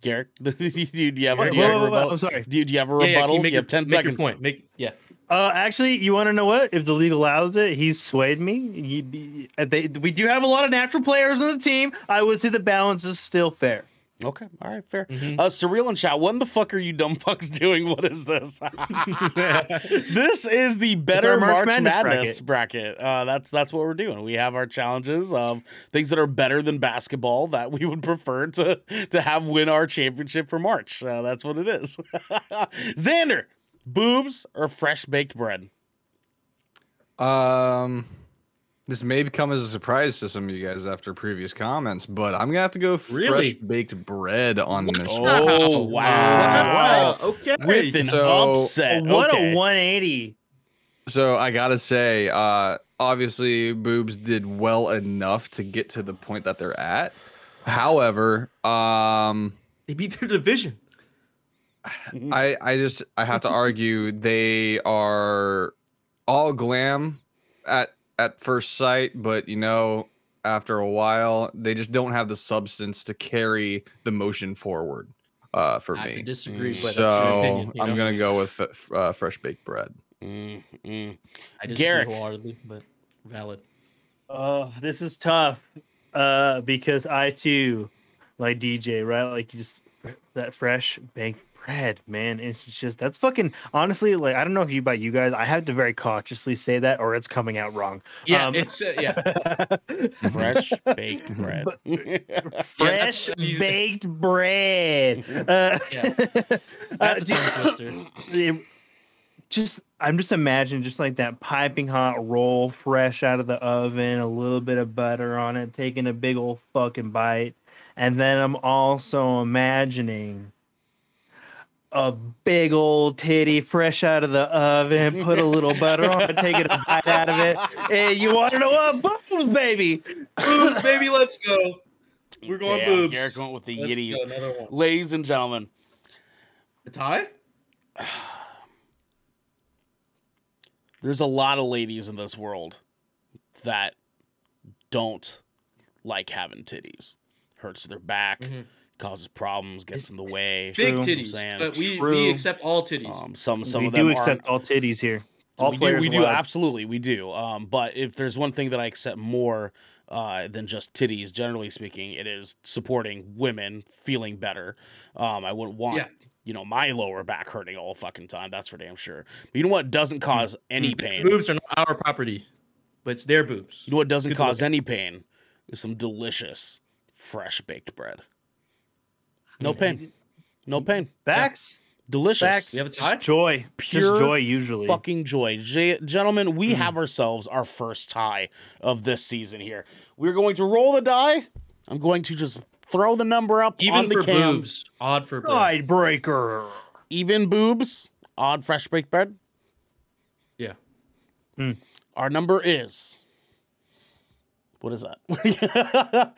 Garrick, do you have a Wait, whoa, whoa, whoa, rebuttal? I'm sorry. Do you have a Yeah, rebuttal? can you You have 10 make seconds. your point. Actually, you want to know what? If the league allows it, he's swayed me. We do have a lot of natural players on the team. I would say the balance is still fair. Okay, all right, fair. Mm-hmm. Surreal and chat. What in the fuck are you dumb fucks doing? What is this? This is the better our March March Madness, Madness bracket. That's what we're doing. We have our challenges of things that are better than basketball that we would prefer to have win our championship for March. That's what it is. Xander, boobs or fresh baked bread? this may come as a surprise to some of you guys after previous comments, but I'm gonna have to go Really? fresh baked bread on this. Oh, wow. Okay. With an So- upset. What Okay. a 180. So I gotta say, obviously, boobs did well enough to get to the point that they're at. However, They beat their division. I have to argue they are all glam at first sight, but after a while, they just don't have the substance to carry the motion forward. For I me, could disagree, but that's your so opinion. I'm gonna go with fresh baked bread. Mm, mm. I disagree Garrick. wholeheartedly, but valid. Oh, this is tough. Because I too, like DJ, right? Like just that fresh baked bread, man. It's just that's fucking honestly. Like I don't know if you guys. I have to very cautiously say that, or it's coming out wrong. Yeah, it's yeah. Fresh baked bread. Fresh baked bread. Yeah. That's a tongue twister. I'm just imagining just like that piping hot roll fresh out of the oven, a little bit of butter on it, taking a big old fucking bite. And then I'm also imagining a big old titty fresh out of the oven, put a little butter on it, taking a bite out of it. And you want to know what? Boobs, baby. Boobs, baby, let's go. We're going Damn, boobs. Garrick went with the Let's Yitties. go, another one. Ladies and gentlemen, A tie? there's a lot of ladies in this world that don't like having titties. Hurts their back, causes problems, gets in the way. Big True. titties. I'm saying. But we True. accept all titties. Some We of them do accept aren't. all titties here. All we players do allowed. absolutely we do. But if there's one thing that I accept more than just titties, generally speaking, it is supporting women feeling better. I wouldn't want my lower back hurting all fucking time. That's for damn sure. But you know what doesn't cause any pain? Boobs are not our property, but it's their boobs. You know what doesn't Good to cause look at. any pain is some delicious fresh baked bread. No pain. No pain. Facts. Delicious. Facts. We have a tie? Just joy. Pure Just joy usually. Fucking joy. Gentlemen, we have ourselves our first tie of this season here. We're going to roll the die. I'm going to just throw the number up Even on the for cam. boobs. Odd for bread. Tiebreaker. Even boobs. Odd fresh baked bread. Yeah. Our number is... What is that? I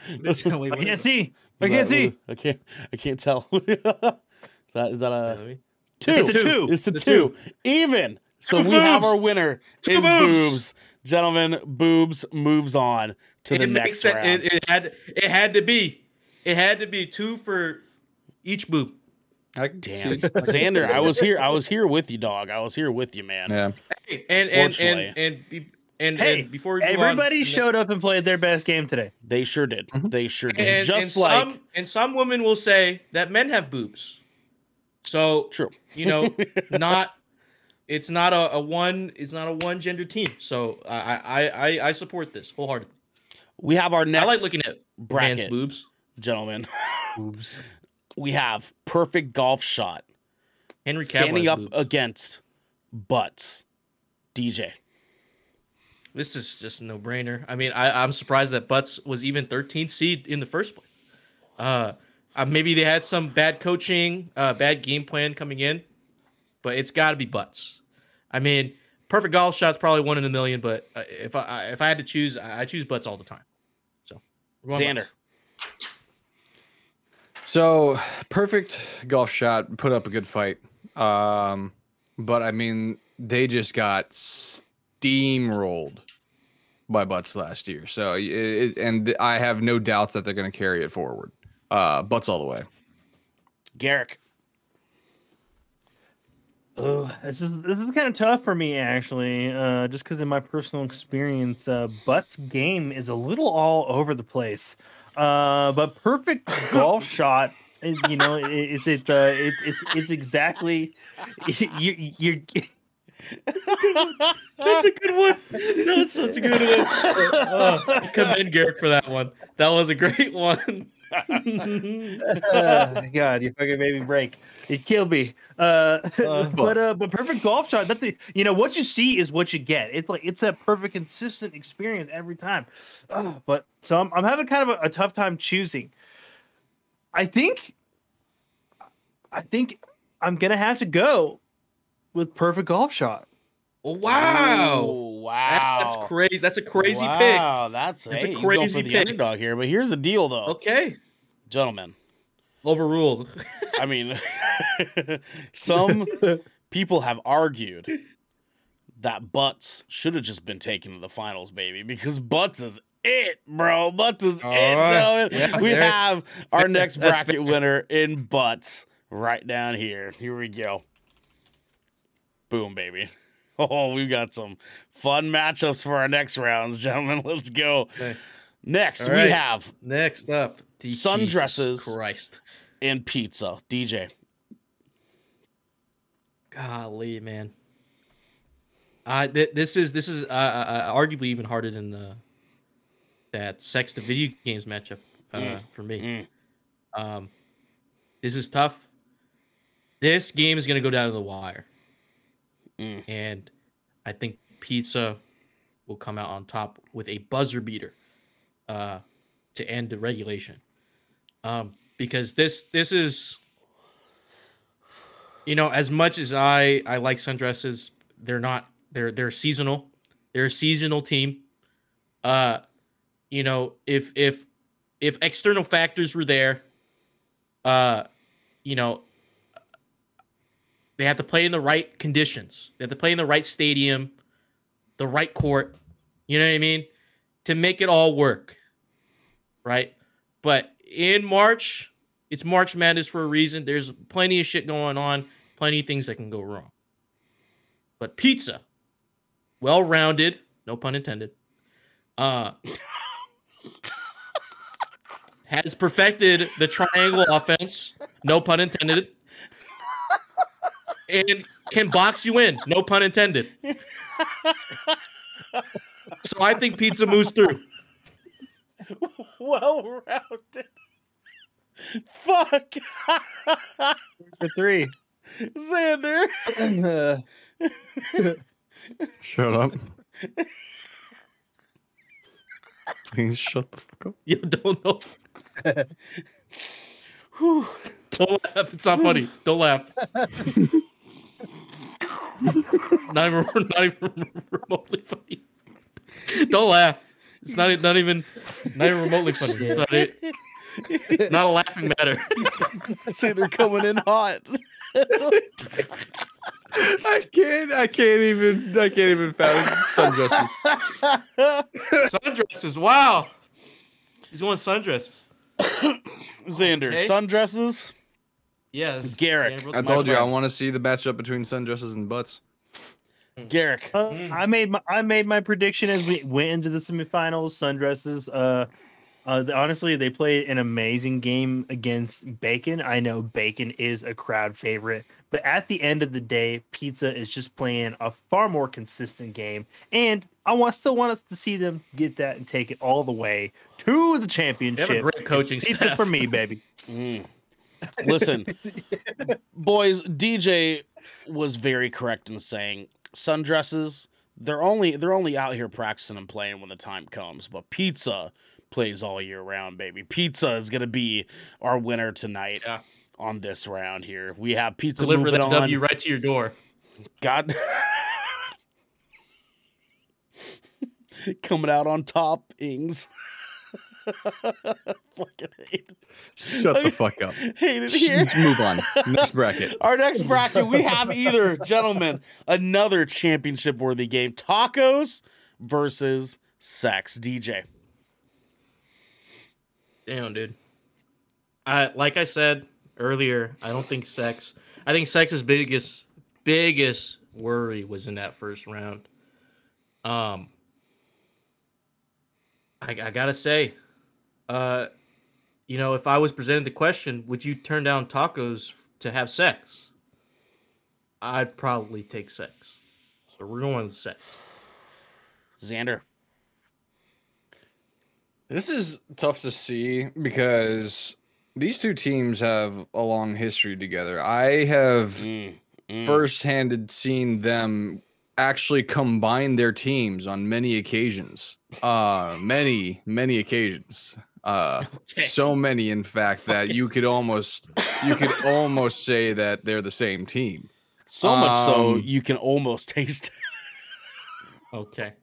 can't see. I can't see. I can't tell. Is that a... Two. It's a two. It's a It's a two. two. Even. So Two we have boobs. our winner. Two Is boobs. boobs. Gentlemen, boobs moves on to the next round. It had to be. It had to be 2 for each boob. Damn. Xander, I was here with you, dog. I was here with you, man. Yeah. And Hey, before we move on, everybody showed up and played their best game today. They sure did. They sure did. and Just some women will say that men have boobs. So True. It's not a one gender team. So I support this wholeheartedly. We have our next I like looking at bracket, man's boobs. gentlemen. Boobs. We have perfect golf shot Henry Cavill's standing up boobs. against butts. DJ. This is just a no-brainer. I mean, I'm surprised that Butts was even 13th seed in the first place. Maybe they had some bad coaching, bad game plan coming in, but it's got to be Butts. I mean, perfect golf shot's probably 1 in a million, but if I had to choose, I choose Butts all the time. So, we're going Xander. Butts. So perfect golf shot, put up a good fight. But I mean, they just got steamrolled by Butts last year. So and I have no doubts that they're going to carry it forward. Butts all the way. Garrick. This is kind of tough for me actually, just because in my personal experience, Butts' game is a little all over the place. But perfect golf shot, it's exactly you're. That's a good one. That was such a good one. I commend Garrick for that one. That was a great one. God, you fucking made me break. You killed me. But perfect golf shot. That's what you see is what you get. It's a perfect, consistent experience every time. But so I'm having kind of a tough time choosing. I think I'm gonna have to go with perfect golf shot. Oh, wow. Oh, wow. That's crazy. That's a crazy Wow, that's That's hey, a he's going crazy for the pick. underdog here. But here's the deal, though, pick. Okay. gentlemen. Overruled. I mean, some people have argued that Butts should have just been taken to the finals, baby, because Butts is it, bro. Butts is it, right. gentlemen. Yeah, We there- have our next That's bracket winner in butts right down here. Here we go. Boom, baby. Oh, we've got some fun matchups for our next rounds, gentlemen. Let's go. Okay. Next, All we right. have Next up, Sundresses. Jesus Christ, and pizza. DJ. golly, man. This is arguably even harder than that sex to video games matchup for me. This is tough. This game is gonna go down to the wire, and I think pizza will come out on top with a buzzer beater to end the regulation. Because this is, as much as I like sundresses, they're seasonal. They're a seasonal team. If external factors were there, they have to play in the right conditions. They have to play in the right stadium, the right court. You know what I mean? To make it all work, right? But in March, it's March Madness for a reason. There's plenty of shit going on, plenty of things that can go wrong. But pizza, well-rounded, no pun intended, has perfected the triangle offense, no pun intended, and can box you in, no pun intended. So I think pizza moves through. Well-rounded. Fuck. For 3. Xander. Shut up. Please shut the fuck up. You don't know. Don't laugh. It's not funny. Don't laugh. not even remotely funny. Don't laugh. It's not even remotely funny. It's not a laughing matter. Say they're coming in hot. I can't even fathom sundresses. Sundresses. Wow. He's going sundresses. Xander, Okay. sundresses. Yes. Garrick. I told you I want to see the matchup between sundresses and butts. Garrick. I made my prediction as we went into the semifinals. Sundresses. Honestly, they played an amazing game against Bacon. I know Bacon is a crowd favorite, but at the end of the day, Pizza is just playing a far more consistent game, and I still want us to see them get that and take it all the way to the championship. They have a great coaching Pizza staff for me, baby. Listen, boys, DJ was very correct in saying sundresses, they're only out here practicing and playing when the time comes, but Pizza plays all year round, baby. Pizza is gonna be our winner tonight on this round here. We have Pizza Deliver moving that on. W right to your door. God. Coming out on top, Ings. Fucking hate it. Shut the fuck up. Hate it here. Let's move on. Next bracket. Our next bracket, we have either, gentlemen, another championship-worthy game. Tacos versus sex. DJ. Damn, dude. Like I said earlier, I don't think sex. I think sex's biggest worry was in that first round. I gotta say, if I was presented the question, would you turn down tacos to have sex? I'd probably take sex. So we're going with sex. Xander. This is tough to see because these two teams have a long history together. I have first-handed seen them actually combine their teams on many occasions. Many occasions. So many, in fact, that you could almost say that they're the same team. So much so you can almost taste it. Okay.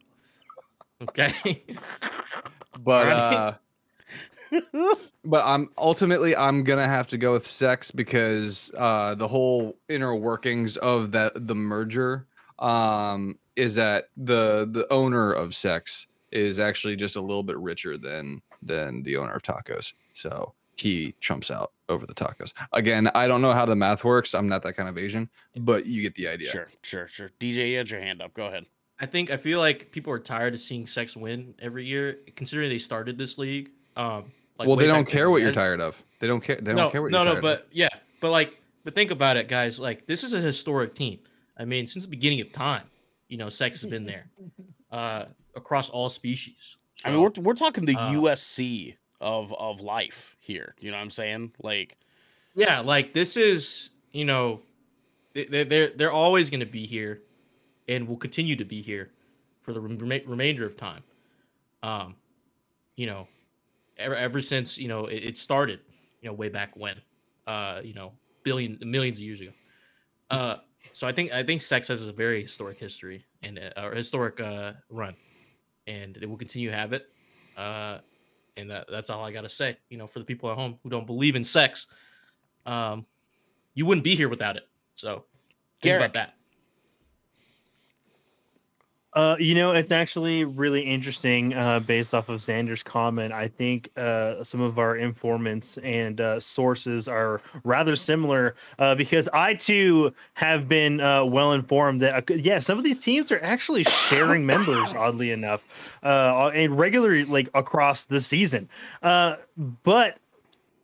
But I'm gonna have to go with sex because the whole inner workings of the merger is that the owner of sex is actually just a little bit richer than the owner of Tacos. So he trumps out over the Tacos. Again, I don't know how the math works. I'm not that kind of Asian, but you get the idea. Sure. DJ, you had your hand up. Go ahead. I feel like people are tired of seeing Sex win every year, considering they started this league. Like Well, way they don't back care when. what you're tired of. They don't care. They don't care what you're tired of. But yeah, but think about it, guys. Like, this is a historic team. I mean, since the beginning of time, Sex has been there, across all species. I mean, we're talking the USC of life here. You know what I'm saying? Like, yeah, like this is, they're always going to be here, and will continue to be here for the remainder of time. Ever since it started, way back when, millions of years ago. So I think Sex has a very historic history and a historic run, and it will continue to have it. And that's all I gotta say. For the people at home who don't believe in Sex, you wouldn't be here without it. So think about that. It's actually really interesting based off of Xander's comment. I think some of our informants and sources are rather similar because I, too, have been well informed that, some of these teams are actually sharing members, oddly enough, and regularly, like, across the season. But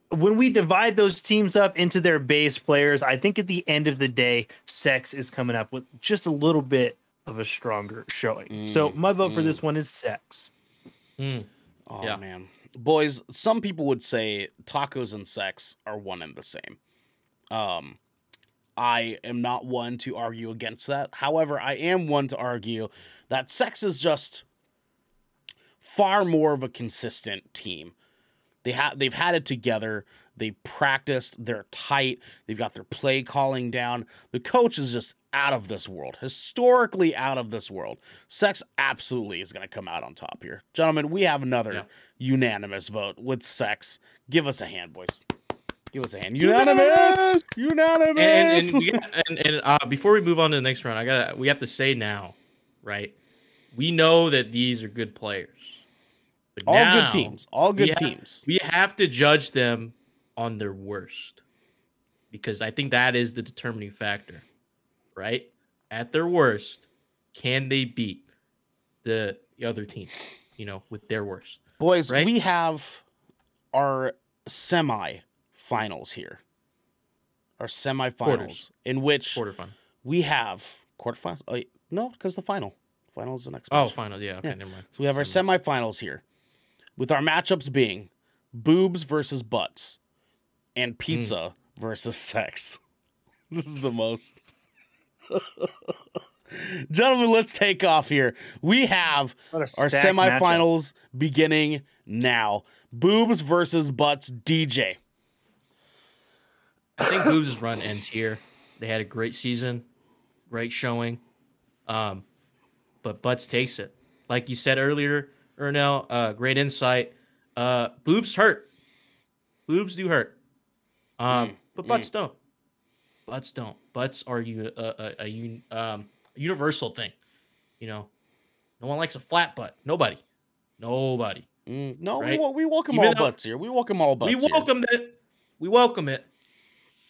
when we divide those teams up into their base players, I think at the end of the day, Sex is coming up with just a little bit of a stronger showing. So my vote for this one is Sex. Oh, yeah, man. Boys, some people would say Tacos and Sex are one and the same. I am not one to argue against that. However, I am one to argue that Sex is just far more of a consistent team. They've had it together. They practiced. They're tight. They've got their play calling down. The coach is just out of this world, historically out of this world. Sex absolutely is going to come out on top here. Gentlemen, we have another unanimous vote with Sex. Give us a hand, boys. Give us a hand. Unanimous! Unanimous! And before we move on to the next round, we have to say now, right? We know that these are good players. But all good teams. All good teams. We have to judge them on their worst, because I think that is the determining factor. Right? At their worst, can they beat the other team, with their worst? Boys, right? We have our semi-finals here. Our semi-finals, in which we have quarterfinals. No, because the final is the next match. Oh, final, yeah. Okay, never mind. So we have our semi-finals here, with our matchups being boobs versus butts and pizza versus Sex. This is the most... Gentlemen, let's take off here. We have our semifinals beginning now. Boobs versus butts. DJ. I think Boobs' run ends here. They had a great season, great showing. But Butts takes it. Like you said earlier, Ernell, great insight. Boobs hurt. Boobs do hurt. But Butts don't. Butts don't. Butts are a universal thing. No one likes a flat butt. Nobody. No, right? we welcome all butts here. We welcome all butts. We welcome it.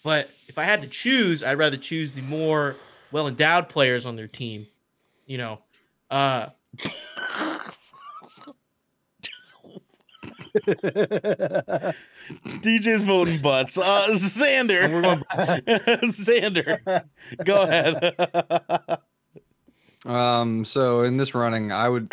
But if I had to choose, I'd rather choose the more well-endowed players on their team. DJ's voting butts. Xander. We're going Xander. Go ahead. So in this running, I would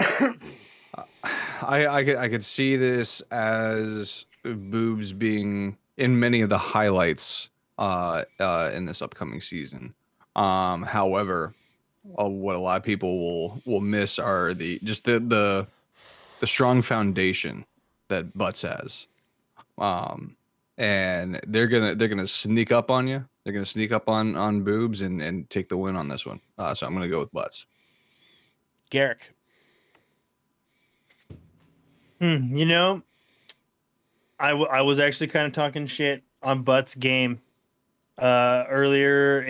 I could see this as Boobs being in many of the highlights in this upcoming season. However, what a lot of people will miss are the strong foundation that Butts has. And they're gonna sneak up on you. They're gonna sneak up on Boobs and take the win on this one. So I'm gonna go with Butts. Garrick. I was actually kind of talking shit on Butts' game earlier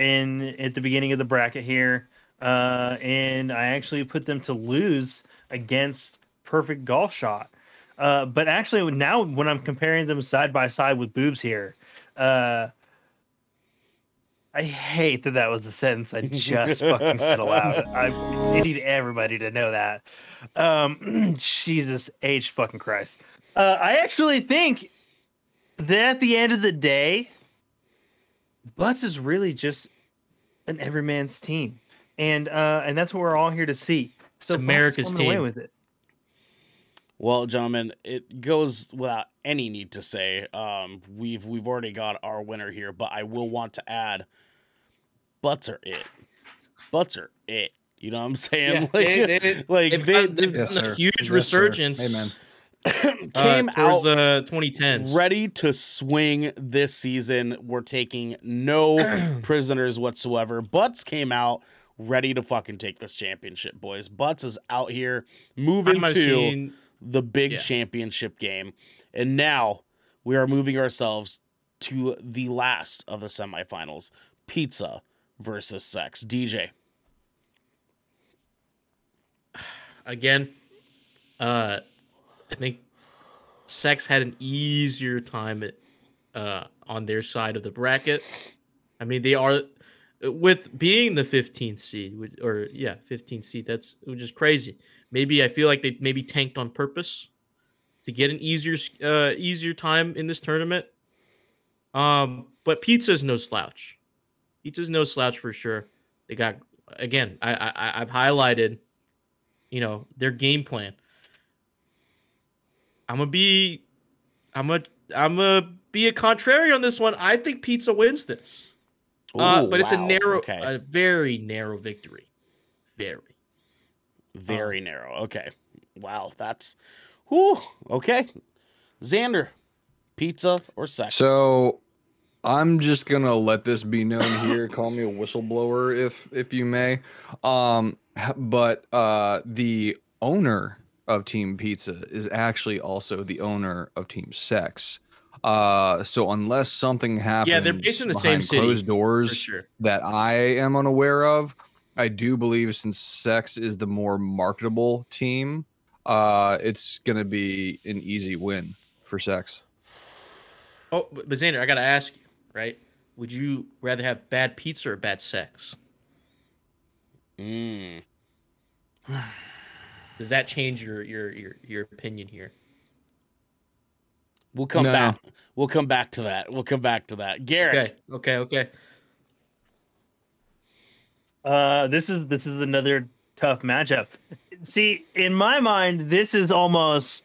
at the beginning of the bracket here, and I actually put them to lose against perfect golf shot. But actually, now when I'm comparing them side by side with boobs here, I hate that was the sentence I just fucking said aloud. I need everybody to know that. Jesus H fucking Christ. I actually think that at the end of the day, Butts is really just an everyman's team, and that's what we're all here to see. So It's America's Butts is coming away team. with it. Well, gentlemen, it goes without any need to say. We've already got our winner here, but I will want to add, Butts are it. Butts are it. You know what I'm saying? It's a huge Yes, resurgence. Amen. Came towards out the 2010s. ready to swing this season. We're taking no prisoners whatsoever. Butts came out ready to fucking take this championship, boys. Butts is out here moving to the big championship game. And now we are moving ourselves to the last of the semifinals. Pizza versus Sex. DJ. Again, I think Sex had an easier time on their side of the bracket. I mean, they are with being the 15th seed, 15th seed. Which is crazy. Maybe I feel like they maybe tanked on purpose to get an easier time in this tournament. But Pizza's no slouch. Pizza's no slouch for sure. They got, again, I've highlighted, their game plan. I'm gonna be a contrary on this one. I think Pizza wins this. But it's a very narrow victory. Very narrow. Okay. Wow. That's okay. Xander, Pizza or Sex? So I'm just gonna let this be known here. Call me a whistleblower if you may. But the owner of Team Pizza is actually also the owner of Team Sex. So unless something happens, they're based in the same city, closed doors for sure, that I am unaware of, I do believe since Sex is the more marketable team, it's gonna be an easy win for Sex. Oh, but Xander, I gotta ask you, right? Would you rather have bad pizza or bad sex? Does that change your opinion here? We'll come back. We'll come back to that. Garrett. Okay. This is another tough matchup. See, in my mind, this is like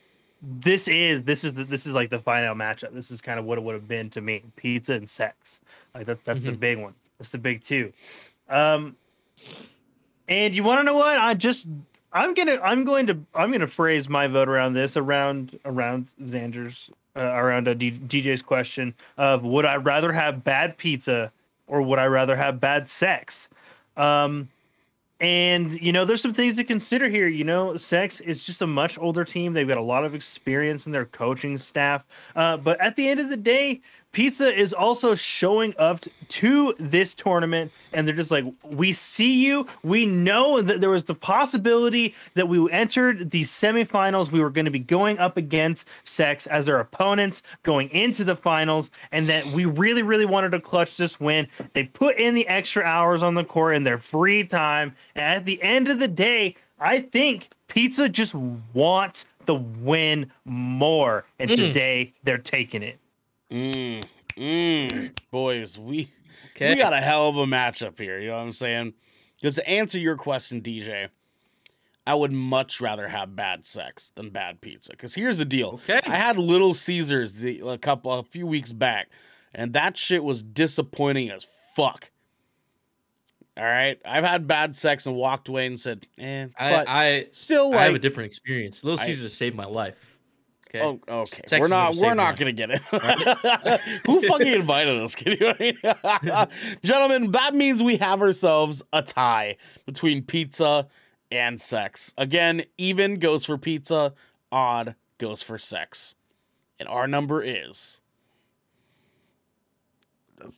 the final matchup. This is kind of what it would have been to me. Pizza and Sex. Like that's the big one. That's the big two. And you want to know what? I'm gonna phrase my vote around this around Xander's DJ's question of would I rather have bad pizza or would I rather have bad sex? And there's some things to consider here. Sex is just a much older team. They've got a lot of experience in their coaching staff. But at the end of the day, Pizza is also showing up to this tournament, and they're just like, we see you. We know that there was the possibility that we entered the semifinals. We were going to be going up against Sex as our opponents going into the finals, and that we really, really wanted to clutch this win. They put in the extra hours on the court in their free time, and at the end of the day, I think Pizza just wants the win more, and today they're taking it. Boys, we got a hell of a matchup here. You know what I'm saying? Because to answer your question, DJ, I would much rather have bad sex than bad pizza. Because here's the deal. Okay. I had Little Caesars a few weeks back, and that shit was disappointing as fuck. All right, I've had bad sex and walked away and said, I have a different experience. Little Caesars saved my life. Okay. Oh, okay. We're not gonna get it. Who fucking invited us? Gentlemen, that means we have ourselves a tie between pizza and sex. Again, even goes for pizza, odd goes for sex. And our number is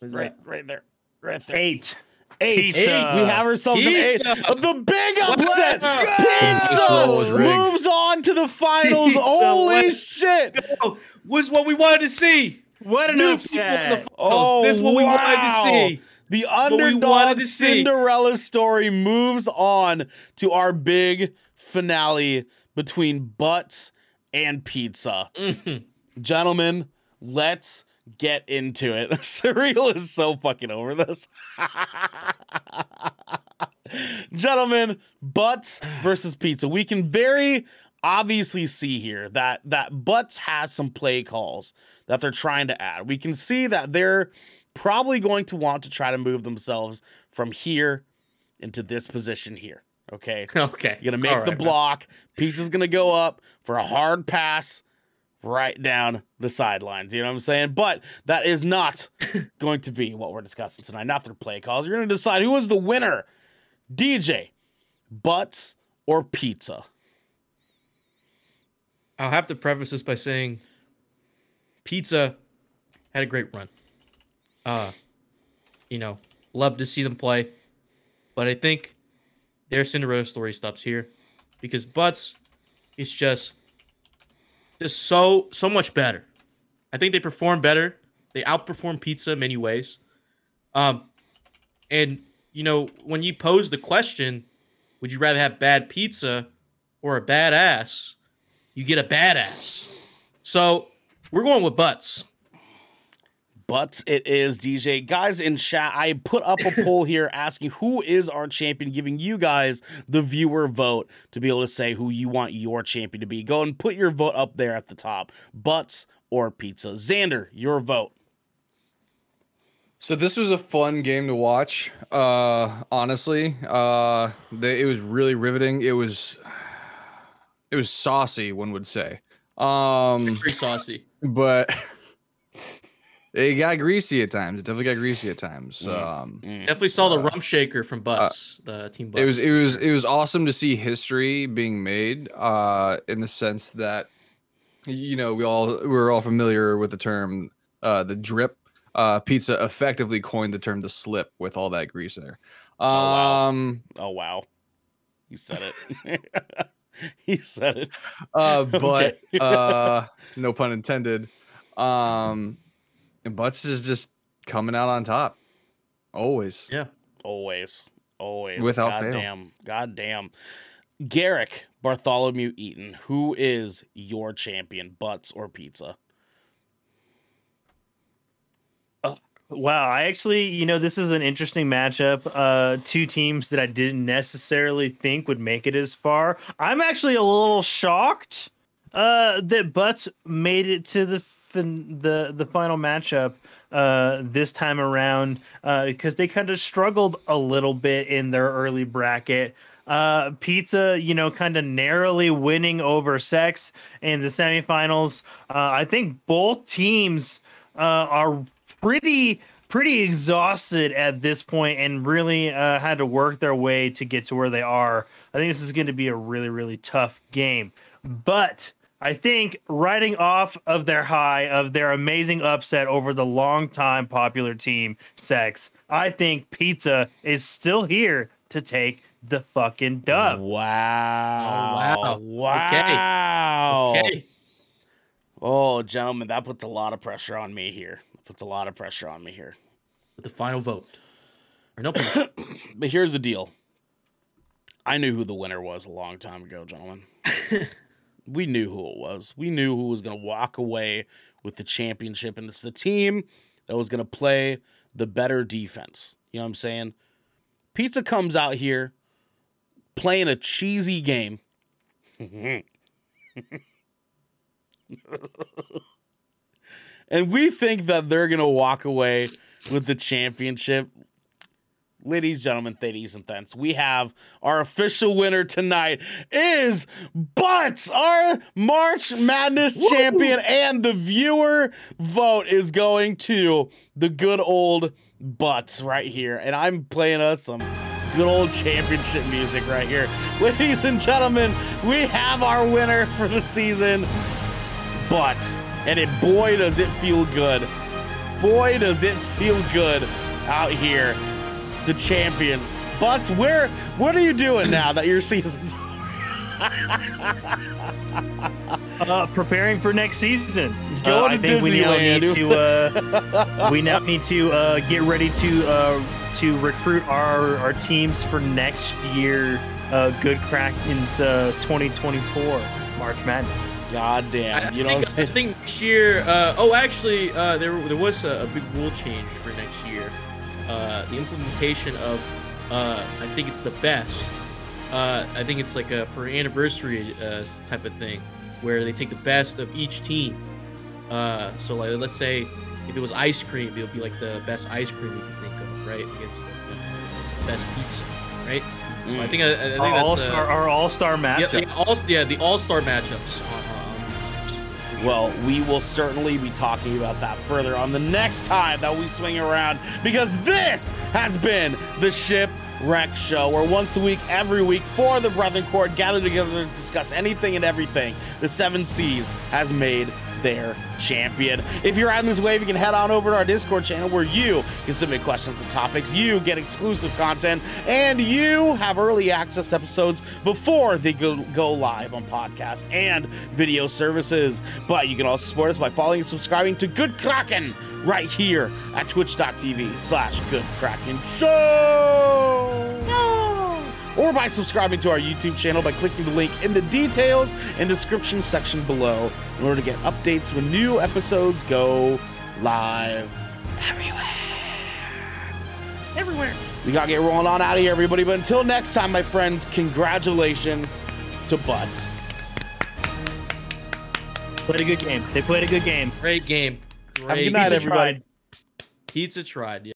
right there. 8. Eight. Pizza. We have ourselves an eight. Pizza. The big upset. This roll was Pizza rigged. moves on to the finals. Pizza, Holy let's shit. Oh, was what we wanted to see. What an New people in the upset. finals. Oh, This is what we wanted to see. The what we wanted underdog to see. Cinderella story moves on to our big finale between Butts and Pizza. Gentlemen, let's get into it. Surreal is so fucking over this. Gentlemen, Butts versus Pizza. We can very obviously see here that Butts has some play calls that they're trying to add. We can see that they're probably going to want to try to move themselves from here into this position here. Okay. Okay. You're going to make the block. Pizza's going to go up for a hard pass right down the sidelines. You know what I'm saying? But that is not going to be what we're discussing tonight. Not their play calls. You're going to decide who is the winner. DJ, Butts, or Pizza? I'll have to preface this by saying Pizza had a great run. Love to see them play. But I think their Cinderella story stops here because Butts is just so much better. I think they perform better. They outperform Pizza in many ways. And when you pose the question, would you rather have bad pizza or a badass? You get a badass. So we're going with Butts. Butts it is, DJ. Guys in chat, I put up a poll here asking who is our champion, giving you guys the viewer vote to be able to say who you want your champion to be. Go and put your vote up there at the top. Butts or Pizza. Xander, your vote. So this was a fun game to watch. Honestly, it was really riveting. It was saucy, one would say. Pretty saucy. But it got greasy at times. It definitely got greasy at times. Definitely saw the rump shaker from Butts, the team Butts. It was awesome to see history being made. In the sense that we're all familiar with the term the drip. Pizza effectively coined the term the slip with all that grease there. Oh wow. He said it. He said it. But no pun intended. And Butts is just coming out on top. Always. Yeah. Always. Without fail. Goddamn. Garrick Bartholomew Eaton, who is your champion, Butts or Pizza? Wow, I actually, this is an interesting matchup. Two teams that I didn't necessarily think would make it as far. I'm actually a little shocked that Butts made it to the final matchup this time around because they kind of struggled a little bit in their early bracket. Pizza, kind of narrowly winning over Sex in the semifinals. I think both teams are pretty exhausted at this point and really had to work their way to get to where they are. I think this is going to be a really, really tough game. But I think riding off of their high of their amazing upset over the longtime popular team, Sex, I think Pizza is still here to take the fucking dub. Wow. Okay. Oh, gentlemen, that puts a lot of pressure on me here. With the final vote. Or no. But here's the deal. I knew who the winner was a long time ago, gentlemen. We knew who it was. We knew who was going to walk away with the championship, and it's the team that was going to play the better defense. You know what I'm saying? Pizza comes out here playing a cheesy game. And we think that they're going to walk away with the championship. Ladies, gentlemen, ladies, and thents, we have our official winner tonight is Butts, our March Madness champion, and the viewer vote is going to the good old Butts right here. And I'm playing us some good old championship music right here. Ladies and gentlemen, we have our winner for the season, Butts. And boy, does it feel good. Boy, does it feel good out here the champions. Butts, what are you doing now that your season's preparing for next season. Going I to think Disneyland. we now need to get ready to recruit our teams for next year. Good Kraken's 2024 March Madness. God damn. I think next year. There was a big rule change for next year. The implementation of I think it's the best. I think it's like a for anniversary type of thing, where they take the best of each team. So like, let's say if it was ice cream, it would be like the best ice cream you can think of, right? Against the best pizza, right? So I think that's our all-star matchups. The all-star matchups. Well, we will certainly be talking about that further on the next time that we swing around, because this has been the Shipwreck Show, where once a week, every week, for the Brethren Court gather together to discuss anything and everything the Seven Seas has made their champion. If you're out in this wave, you can head on over to our Discord channel, where you can submit questions and topics, you get exclusive content, and you have early access to episodes before they go live on podcast and video services. But you can also support us by following and subscribing to Good Kraken right here at twitch.tv/Good Kraken Show. Or by subscribing to our YouTube channel by clicking the link in the details and description section below in order to get updates when new episodes go live everywhere. We gotta get rolling on out of here, everybody. But until next time, my friends, congratulations to Butts. Played a good game. They played a good game. Great game. Have a good night, everybody. Pizza tried. Yeah.